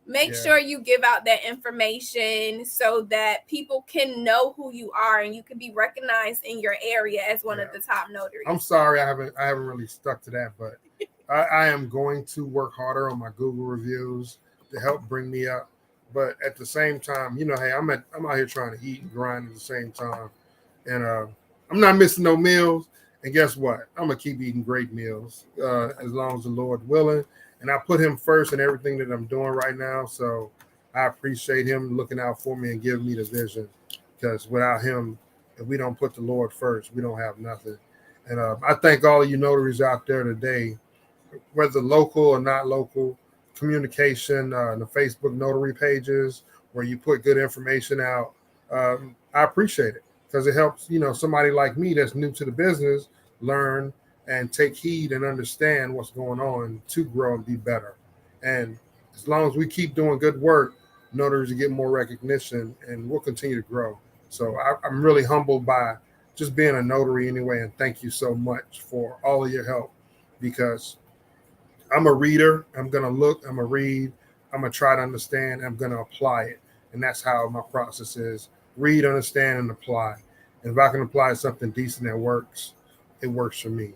Make sure you give out that information so that people can know who you are and you can be recognized in your area as one of the top notaries. I'm sorry I haven't really stuck to that, but I am going to work harder on my Google reviews to help bring me up. But at the same time, hey, I'm out here trying to eat and grind at the same time. And I'm not missing no meals. And guess what? I'm going to keep eating great meals as long as the Lord willing. And I put him first in everything that I'm doing right now. So I appreciate him looking out for me and giving me the vision. Because without him, if we don't put the Lord first, we don't have nothing. And I thank all of you notaries out there today, whether local or not local, communication, the Facebook notary pages where you put good information out. I appreciate it because it helps, somebody like me that's new to the business learn and take heed and understand what's going on to grow and be better. And as long as we keep doing good work, notaries will get more recognition and we'll continue to grow. So I'm really humbled by just being a notary anyway. And thank you so much for all of your help, because I'm a reader. I'm going to look, I'm going to read, I'm going to try to understand, I'm going to apply it. And that's how my process is: read, understand, and apply. And if I can apply something decent that works, it works for me.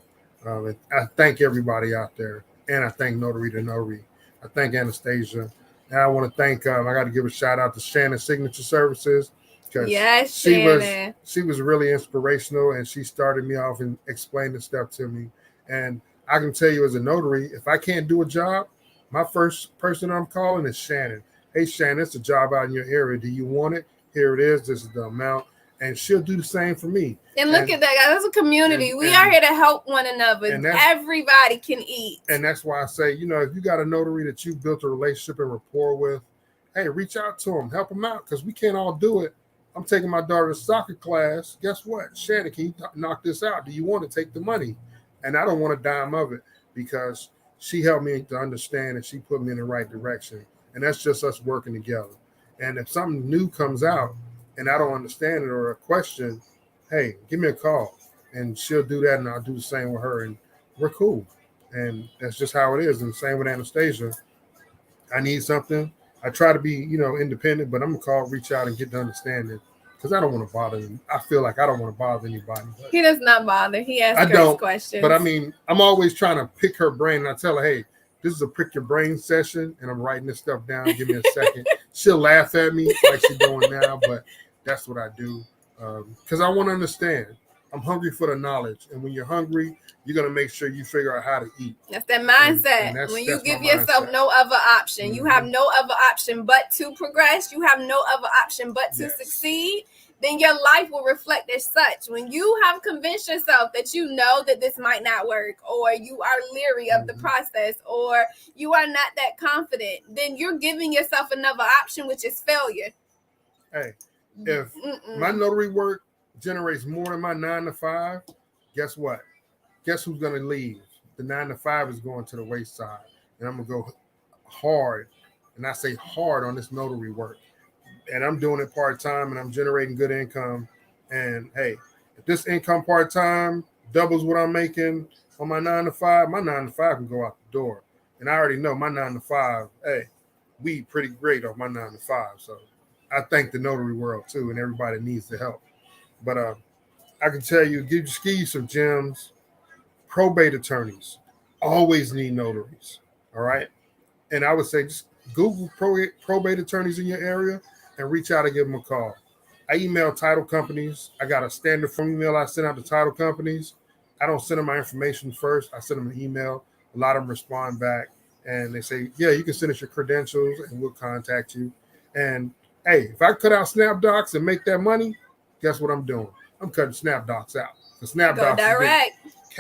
I thank everybody out there. And I thank Notary to Notary. I thank Anastasia. And I want to thank, I got to give a shout out to Shannon Signature Services, because Yes, she was really inspirational, and she started me off and explained the stuff to me. And I can tell you, as a notary, if I can't do a job, my first person I'm calling is Shannon. Hey, Shannon, it's a job out in your area. Do you want it? Here it is. This is the amount. And she'll do the same for me. And look at that, guys. That's a community. We are here to help one another. Everybody can eat. And that's why I say, if you got a notary that you've built a relationship and rapport with, hey, reach out to them. Help them out, because we can't all do it. I'm taking my daughter to soccer class. Guess what? Shannon, can you knock this out? Do you want to take the money? And I don't want a dime of it, because she helped me to understand, and she put me in the right direction. And that's just us working together. And if something new comes out and I don't understand it, or a question, hey, give me a call. And she'll do that, and I'll do the same with her. And we're cool. And that's just how it is. And same with Anastasia. I need something. I try to be, independent, but I'm going to call, reach out, and get the understanding. Because I don't want to bother him. I feel like I don't want to bother anybody. He does not bother. He asks great questions. But I mean, I'm always trying to pick her brain. And I tell her, hey, this is a pick your brain session, and I'm writing this stuff down. Give me a second. She'll laugh at me like she's doing now, but that's what I do, because I want to understand. I'm hungry for the knowledge. And when you're hungry, you're going to make sure you figure out how to eat. That's that mindset. And when you give yourself no other option, you have no other option but to progress. You have no other option but to succeed. Then your life will reflect as such. When you have convinced yourself that you know that this might not work, or you are leery of the process, or you are not that confident, then you're giving yourself another option, which is failure. Hey, if my notary work generates more than my 9 to 5, guess what? Guess who's going to leave? The 9 to 5 is going to the wayside. And I'm going to go hard, and I say hard, on this notary work. And I'm doing it part-time, and I'm generating good income. And hey, if this income part-time doubles what I'm making on my 9 to 5, my 9 to 5 can go out the door. And I already know my 9 to 5, hey, we eat pretty great on my 9 to 5. So I thank the notary world too, and everybody needs the help. But I can tell you, give you some gems. Probate attorneys always need notaries. All right. And I would say just Google probate attorneys in your area and reach out and give them a call. I email title companies. I got a standard form email I send out to title companies. I don't send them my information first. I send them an email. A lot of them respond back, and they say, yeah, you can send us your credentials and we'll contact you. And hey, if I cut out SnapDocs and make that money, guess what I'm doing? I'm cutting SnapDocs out. The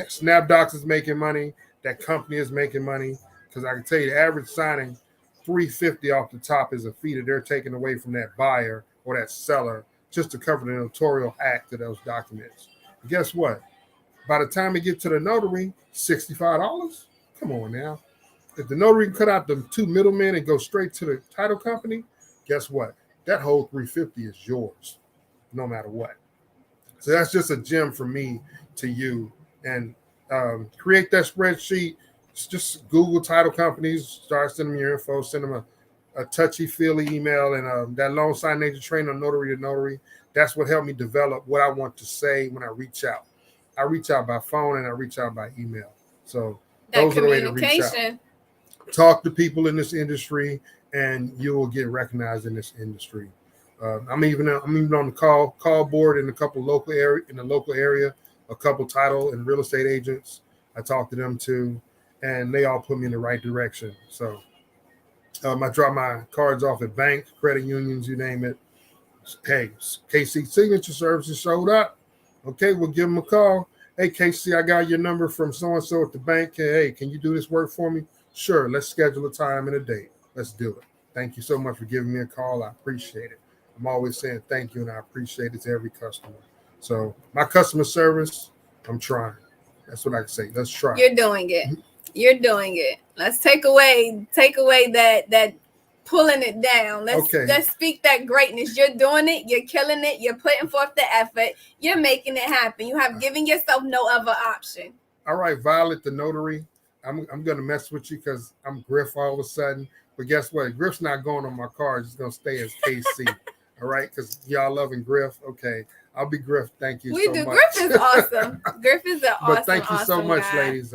SnapDocs is making money. That company is making money, because I can tell you the average signing, $350 off the top is a fee that they're taking away from that buyer or that seller just to cover the notarial act of those documents. And guess what? By the time it gets to the notary, $65? Come on now. If the notary can cut out the 2 middlemen and go straight to the title company, guess what? That whole $350 is yours, no matter what. So that's just a gem from me to you. And create that spreadsheet. Just Google title companies, start sending them your info, send them a touchy-feely email, and that loan signing agent training on Notary to Notary. That's what helped me develop what I want to say when I reach out. I reach out by phone and I reach out by email. So those are the way to reach out. Talk to people in this industry, and you will get recognized in this industry. I'm even on the call board in the local area, a couple title and real estate agents. I talk to them too, and they all put me in the right direction. So I drop my cards off at banks, credit unions, you name it. Hey, KC Signature Services showed up. Okay, we'll give them a call. Hey, KC, I got your number from so-and-so at the bank. Hey, can you do this work for me? Sure, let's schedule a time and a date. Let's do it. Thank you so much for giving me a call. I appreciate it. I'm always saying thank you, and I appreciate it to every customer. So my customer service, I'm trying. That's what I can say. Let's try. You're doing it. You're doing it. Let's take away that pulling it down. Let's speak that greatness. You're doing it. You're killing it. You're putting forth the effort. You're making it happen. You have given yourself no other option. All right, Violet, the notary. I'm going to mess with you because I'm Griff all of a sudden. But guess what? Griff's not going on my car. It's going to stay as KC. All right, because y'all loving Griff. Okay, I'll be Griff. Thank you so much. Griff is awesome. Griff is an awesome, but thank you so much, guy. Ladies.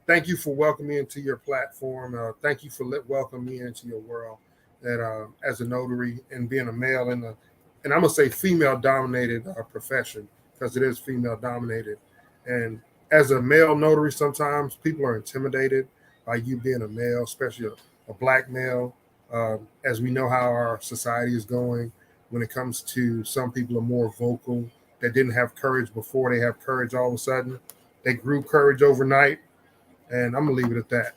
Thank you for welcoming me into your platform. Thank you for welcoming me into your world. That as a notary and being a male and I'm gonna say female-dominated profession because it is female-dominated. And as a male notary, sometimes people are intimidated by you being a male, especially a black male. As we know how our society is going, when it comes to some people are more vocal that didn't have courage before, they have courage all of a sudden. They grew courage overnight. And I'm going to leave it at that.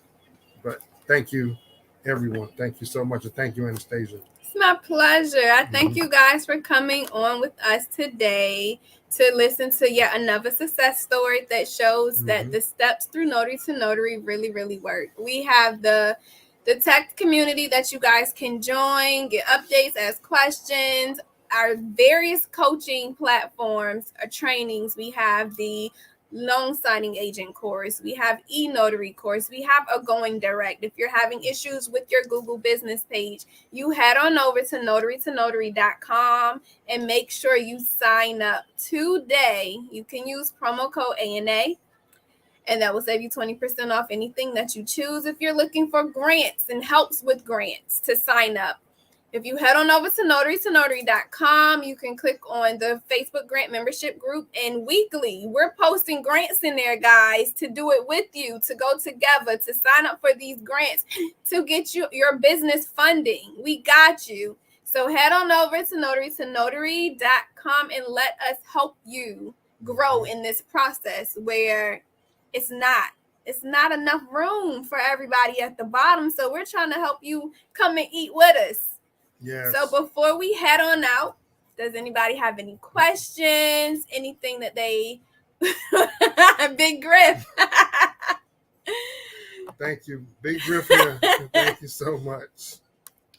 But thank you, everyone. Thank you so much. And thank you, Anastasia. It's my pleasure. I thank you guys for coming on with us today to listen to yet another success story that shows that the steps through notary to notary really, really work. We have the tech community that you guys can join, get updates, ask questions, our various coaching platforms, our trainings. We have the loan signing agent course. We have E Notary course. We have a going direct. If you're having issues with your Google business page, you head on over to notarytonotary.com and make sure you sign up today. You can use promo code ANA, and that will save you 20% off anything that you choose. If you're looking for grants and helps with grants to sign up, if you head on over to notarytonotary.com, you can click on the Facebook grant membership group, and weekly we're posting grants in there, guys, to do it with you, to go together, to sign up for these grants, to get you your business funding. We got you. So head on over to notarytonotary.com and let us help you grow in this process where it's not enough room for everybody at the bottom. So we're trying to help you come and eat with us. Yes. So before we head on out, does anybody have any questions? Anything that they Big Griff. Thank you. Big Griff here. Thank you so much.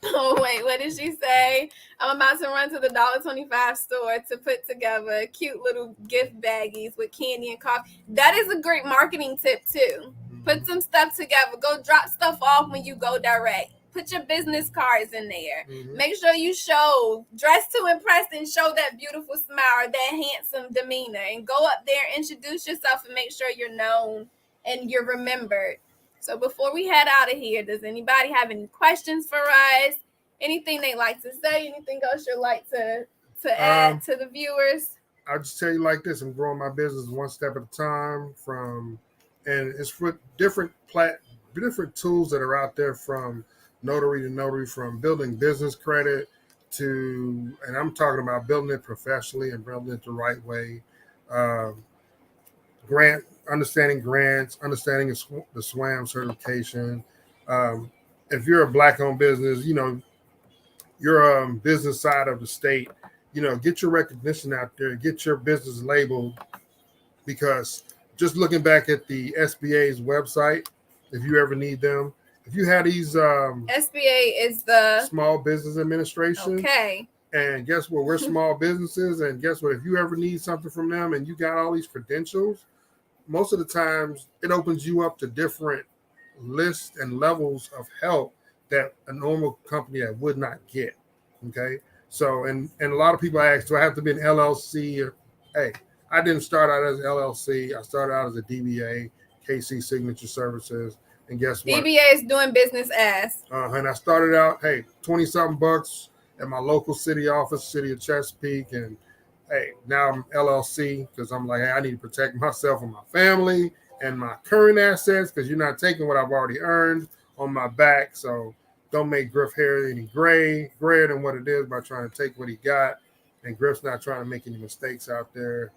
Oh, wait, what did she say? I'm about to run to the $1.25 store to put together cute little gift baggies with candy and coffee. That is a great marketing tip, too. Put some stuff together. Go drop stuff off when you go direct. Put your business cards in there. Make sure you dress to impress and show that beautiful smile or that handsome demeanor. And go up there, introduce yourself, and make sure you're known and you're remembered. So before we head out of here, does anybody have any questions for us? Anything they'd like to say? Anything else you'd like to add to the viewers? I'll just tell you like this. I'm growing my business one step at a time and it's for different tools that are out there, from notary to notary, from building business credit to, and I'm talking about building it professionally and building it the right way. Understanding grants, understanding the SWAM certification. If you're a black-owned business, your business side of the state, get your recognition out there, get your business labeled, because just looking back at the SBA's website, if you ever need them, if you had these SBA is the Small Business Administration. Okay. And guess what? We're small businesses, and guess what? If you ever need something from them and you got all these credentials, most of the times it opens you up to different lists and levels of help that a normal company that would not get. Okay. So, and a lot of people ask, do I have to be an LLC? Hey, I didn't start out as LLC. I started out as a DBA, KC Signature Services. And guess what? DBA is doing business as. And I started out, hey, 20-something bucks at my local city office, City of Chesapeake. And hey, now I'm LLC because I'm like, hey, I need to protect myself and my family and my current assets, because you're not taking what I've already earned on my back. So don't make Griff hair any grayer than what it is by trying to take what he got. And Griff's not trying to make any mistakes out there.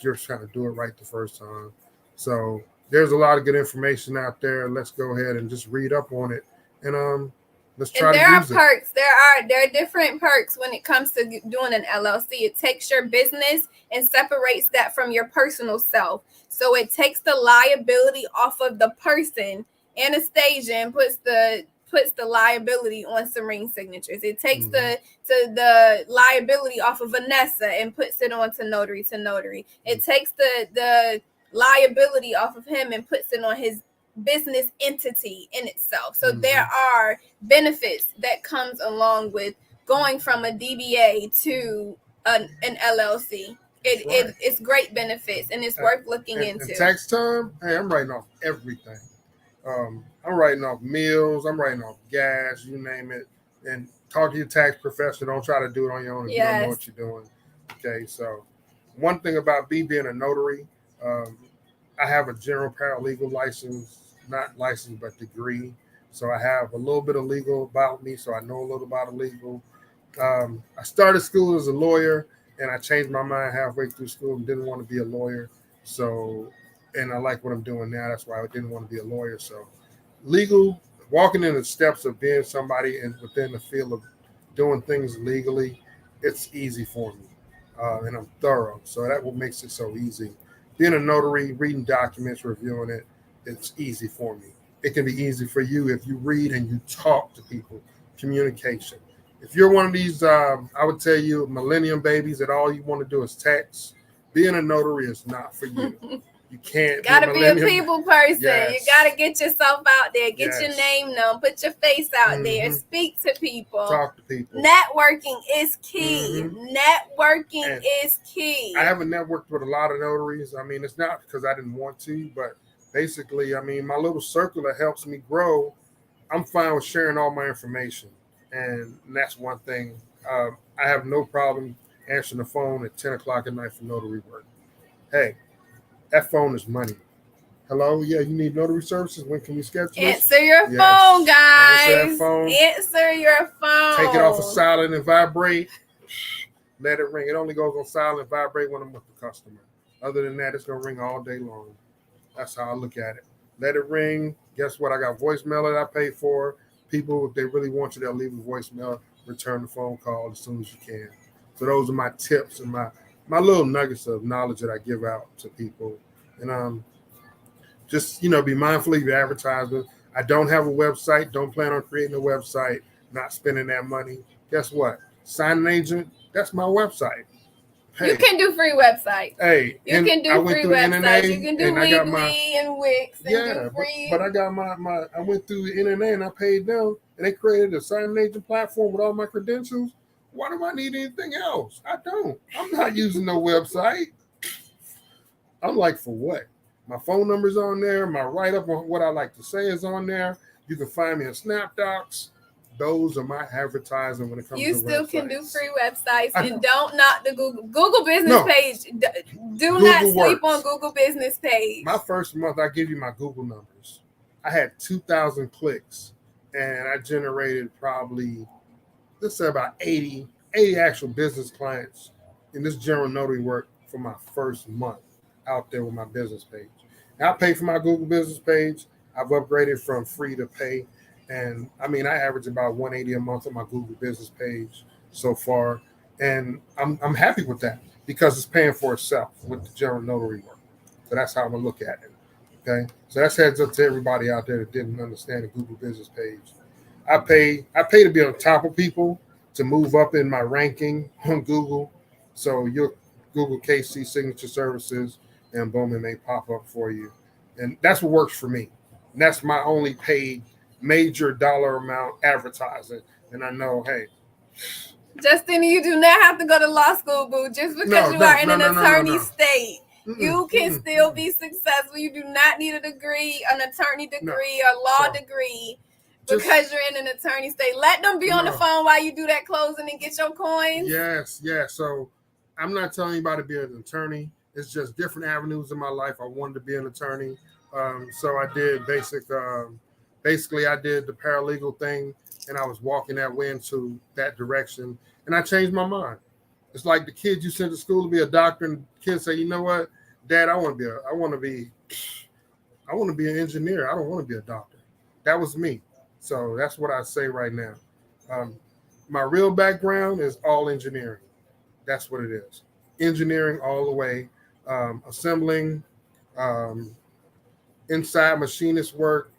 Griff's trying to do it right the first time. So there's a lot of good information out there. Let's go ahead and just read up on it. And let's try to use it. There are perks. There are different perks when it comes to doing an LLC. It takes your business and separates that from your personal self. So it takes the liability off of the person, Anastasia, and puts the puts the liability on Serene Signatures. It takes the liability off of Vanessa and puts it on to Notary. It takes the liability off of him and puts it on his business entity in itself. So there are benefits that comes along with going from a DBA to an LLC. It's great benefits, and it's worth looking into. And tax time, hey, I'm writing off everything. I'm writing off meals, I'm writing off gas, you name it. And talk to your tax professional. Don't try to do it on your own if you don't know what you're doing. Okay, so one thing about me being a notary, I have a general paralegal license, not license, but degree. So I have a little bit of legal about me, so I know a little about legal. I started school as a lawyer, and I changed my mind halfway through school and didn't want to be a lawyer. So, and I like what I'm doing now. That's why I didn't want to be a lawyer. So legal, walking in the steps of being somebody within the field of doing things legally, it's easy for me. And I'm thorough. So that what makes it so easy. Being a notary, reading documents, reviewing it, it's easy for me. It can be easy for you if you read and you talk to people, communication. If you're one of these, I would tell you, millennium babies that all you want to do is text, being a notary is not for you. You can't. Gotta be a people person. Yes. You gotta get yourself out there, get your name known, put your face out there, speak to people, talk to people. Networking is key. Networking is key. I haven't networked with a lot of notaries. I mean, it's not because I didn't want to, but basically, I mean, my little circle that helps me grow, I'm fine with sharing all my information. And that's one thing. I have no problem answering the phone at 10 o'clock at night for notary work. Hey, that phone is money. Hello? Yeah, you need notary services? When can we schedule this? Answer your phone, guys. Answer that phone. Answer your phone. Take it off of silent and vibrate. Let it ring. It only goes on silent and vibrate when I'm with the customer. Other than that, it's going to ring all day long. That's how I look at it. Let it ring. Guess what? I got voicemail that I pay for. People, if they really want you, they'll leave a voicemail, return the phone call as soon as you can. So those are my tips and my little nuggets of knowledge that I give out to people. And just, be mindful of your advertisement. I don't have a website. Don't plan on creating a website, not spending that money. Guess what? Sign an agent. That's my website. Hey, you can do free websites. Hey, you can do free websites. You can do Weebly and Wix and do free. But I got I went through the NNA and I paid them, and they created a sign agent platform with all my credentials. Why do I need anything else? I don't. I'm not using no website. I'm like, for what? My phone number's on there. My write-up on what I like to say is on there. You can find me in SnapDocs. Those are my advertising when it comes to websites. You still can do free websites and don't knock the Google business page. Do Google not sleep on Google business page. My first month, I give you my Google numbers. I had 2,000 clicks and I generated probably, let's say about 80 actual business clients in this general notary work for my first month out there with my business page. Now I pay for my Google business page. I've upgraded from free to pay. And I mean, I average about $180 a month on my Google business page so far. And I'm happy with that because it's paying for itself with the general notary work. So that's how I'm going to look at it. Okay. So that's heads up to everybody out there that didn't understand the Google business page. I pay to be on top of people, to move up in my ranking on Google. So your Google KC signature services and boom, it may pop up for you. And that's what works for me. And that's my only paid major dollar amount advertising. And I know, hey, Justin, you do not have to go to law school, boo. Just because you are in an attorney state, you can still be successful. You do not need a degree, an attorney degree, or law degree, because you're in an attorney state. Let them be on the phone while you do that closing and get your coins. Yes. So I'm not telling anybody to be an attorney. It's just different avenues in my life. I wanted to be an attorney. So I did basically I did the paralegal thing, and I was walking that way into that direction, and I changed my mind. It's like the kids you sent to school to be a doctor, and kids say, you know what, Dad, I want to be an engineer. I don't want to be a doctor. That was me. So that's what I say right now. My real background is all engineering. That's what it is. Engineering all the way, assembling, inside machinist work,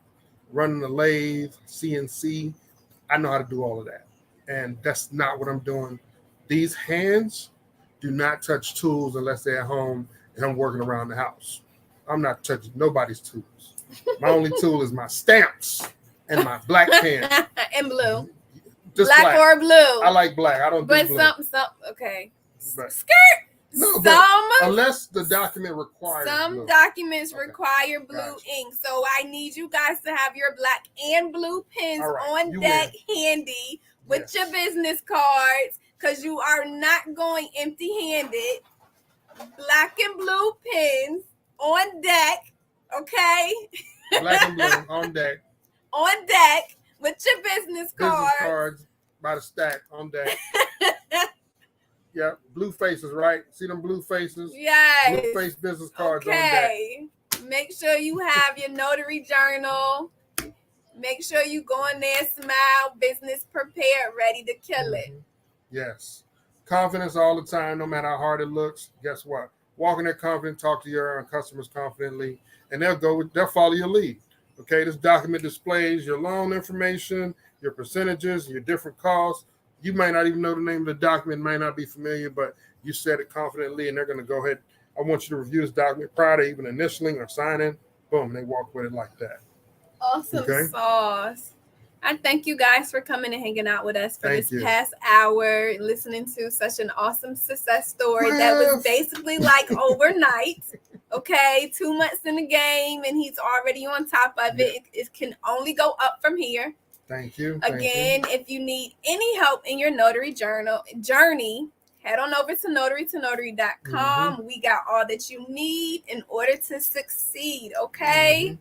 running the lathe, CNC. I know how to do all of that. And that's not what I'm doing. These hands do not touch tools unless they're at home and I'm working around the house. I'm not touching nobody's tools. My only tool is my stamps and my black pen. And blue. Just black or blue. I like black. I don't do blue. But some, okay. But, skirt. No, unless the document requires some blue. Documents require blue Gotcha. ink. So I need you guys to have your black and blue pens on deck handy with your business cards, because you are not going empty-handed. Black and blue pens on deck, okay? Black and blue on deck. On deck with your business cards. Business cards by the stack on deck. Yeah, blue faces, right? See them blue faces? Yes. Blue face business cards on deck. Make sure you have your Notary Journal. Make sure you go in there, smile, business prepared, ready to kill it. Yes. Confidence all the time, no matter how hard it looks. Guess what? Walk in there confident, talk to your customers confidently, and they'll follow your lead. Okay, this document displays your loan information, your percentages, your different costs. You might not even know the name of the document, might not be familiar, but you said it confidently, and they're going to go ahead. I want you to review this document prior to even initialing or signing. Boom, they walk with it like that. Awesome sauce. I thank you guys for coming and hanging out with us for this past hour, listening to such an awesome success story that was basically like overnight. Okay, 2 months in the game, and he's already on top of it. It can only go up from here. Thank you. Again, if you need any help in your notary journey, head on over to notarytonotary.com. We got all that you need in order to succeed, okay?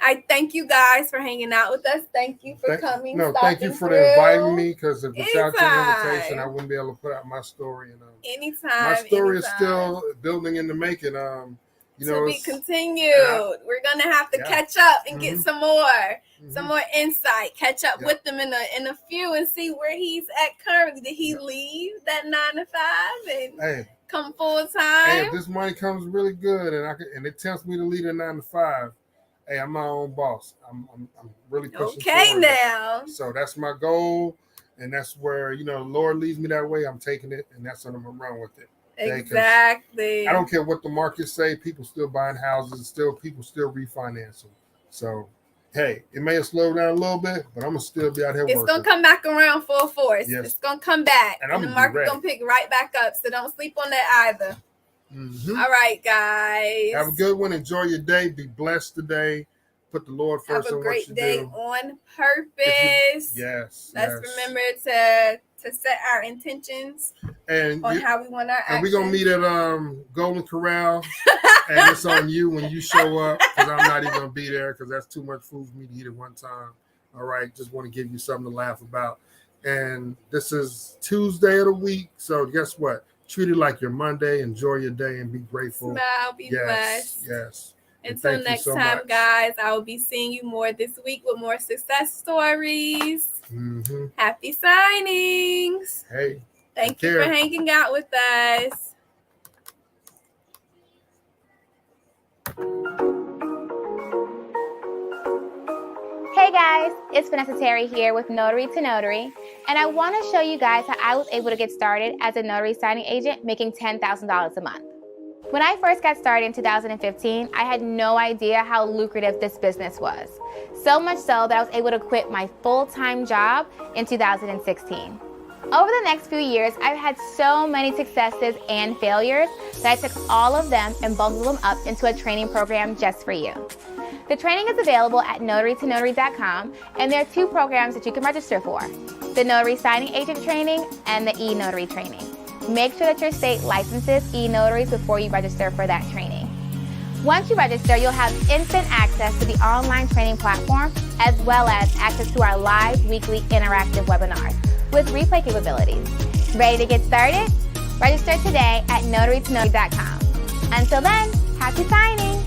I thank you guys for hanging out with us. Thank you for coming. No, thank you for inviting me, because if without your invitation, I wouldn't be able to put out my story. Anytime. My story is still building in the making. To be continued. We're gonna have to catch up and get some more insight. Catch up with them in a few and see where he's at currently. Did he leave that 9 to 5 and come full time? Hey, if this money comes really good and it tempts me to leave at 9 to 5, hey, I'm my own boss. I'm really pushing forward. Now. So that's my goal, and that's where the Lord leads me that way. I'm taking it, and that's what I'm gonna run with it. Exactly. I don't care what the markets say. People still buying houses. People still refinancing. So, hey, it may have slowed down a little bit, but I'm gonna still be out here working. It's gonna come back around full force. Yes. It's gonna come back, and the market's gonna pick right back up. So don't sleep on that either. All right, guys. Have a good one. Enjoy your day. Be blessed today. Put the Lord first. Have a great day on purpose. Let's remember to set our intentions and on how we want our actions. And we're gonna meet at Golden Corral, and it's on you when you show up, because I'm not even gonna be there, because that's too much food for me to eat at one time. All right, just want to give you something to laugh about. And this is Tuesday of the week, so guess what? Treat it like your Monday. Enjoy your day and be grateful. Smile, be blessed. Yes. Until next time, guys, I will be seeing you more this week with more success stories. Happy signings. Hey. Thank you for hanging out with us. Hey guys, it's Vanessa Terry here with Notary to Notary, and I want to show you guys how I was able to get started as a notary signing agent making $10,000 a month. When I first got started in 2015, I had no idea how lucrative this business was. So much so that I was able to quit my full-time job in 2016. Over the next few years, I've had so many successes and failures that I took all of them and bundled them up into a training program just for you. The training is available at notarytonotary.com, and there are 2 programs that you can register for: the Notary Signing Agent Training and the E Notary Training. Make sure that your state licenses E Notaries before you register for that training. Once you register, you'll have instant access to the online training platform, as well as access to our live weekly interactive webinars with replay capabilities. Ready to get started? Register today at notarytonotary.com. Until then, happy signing!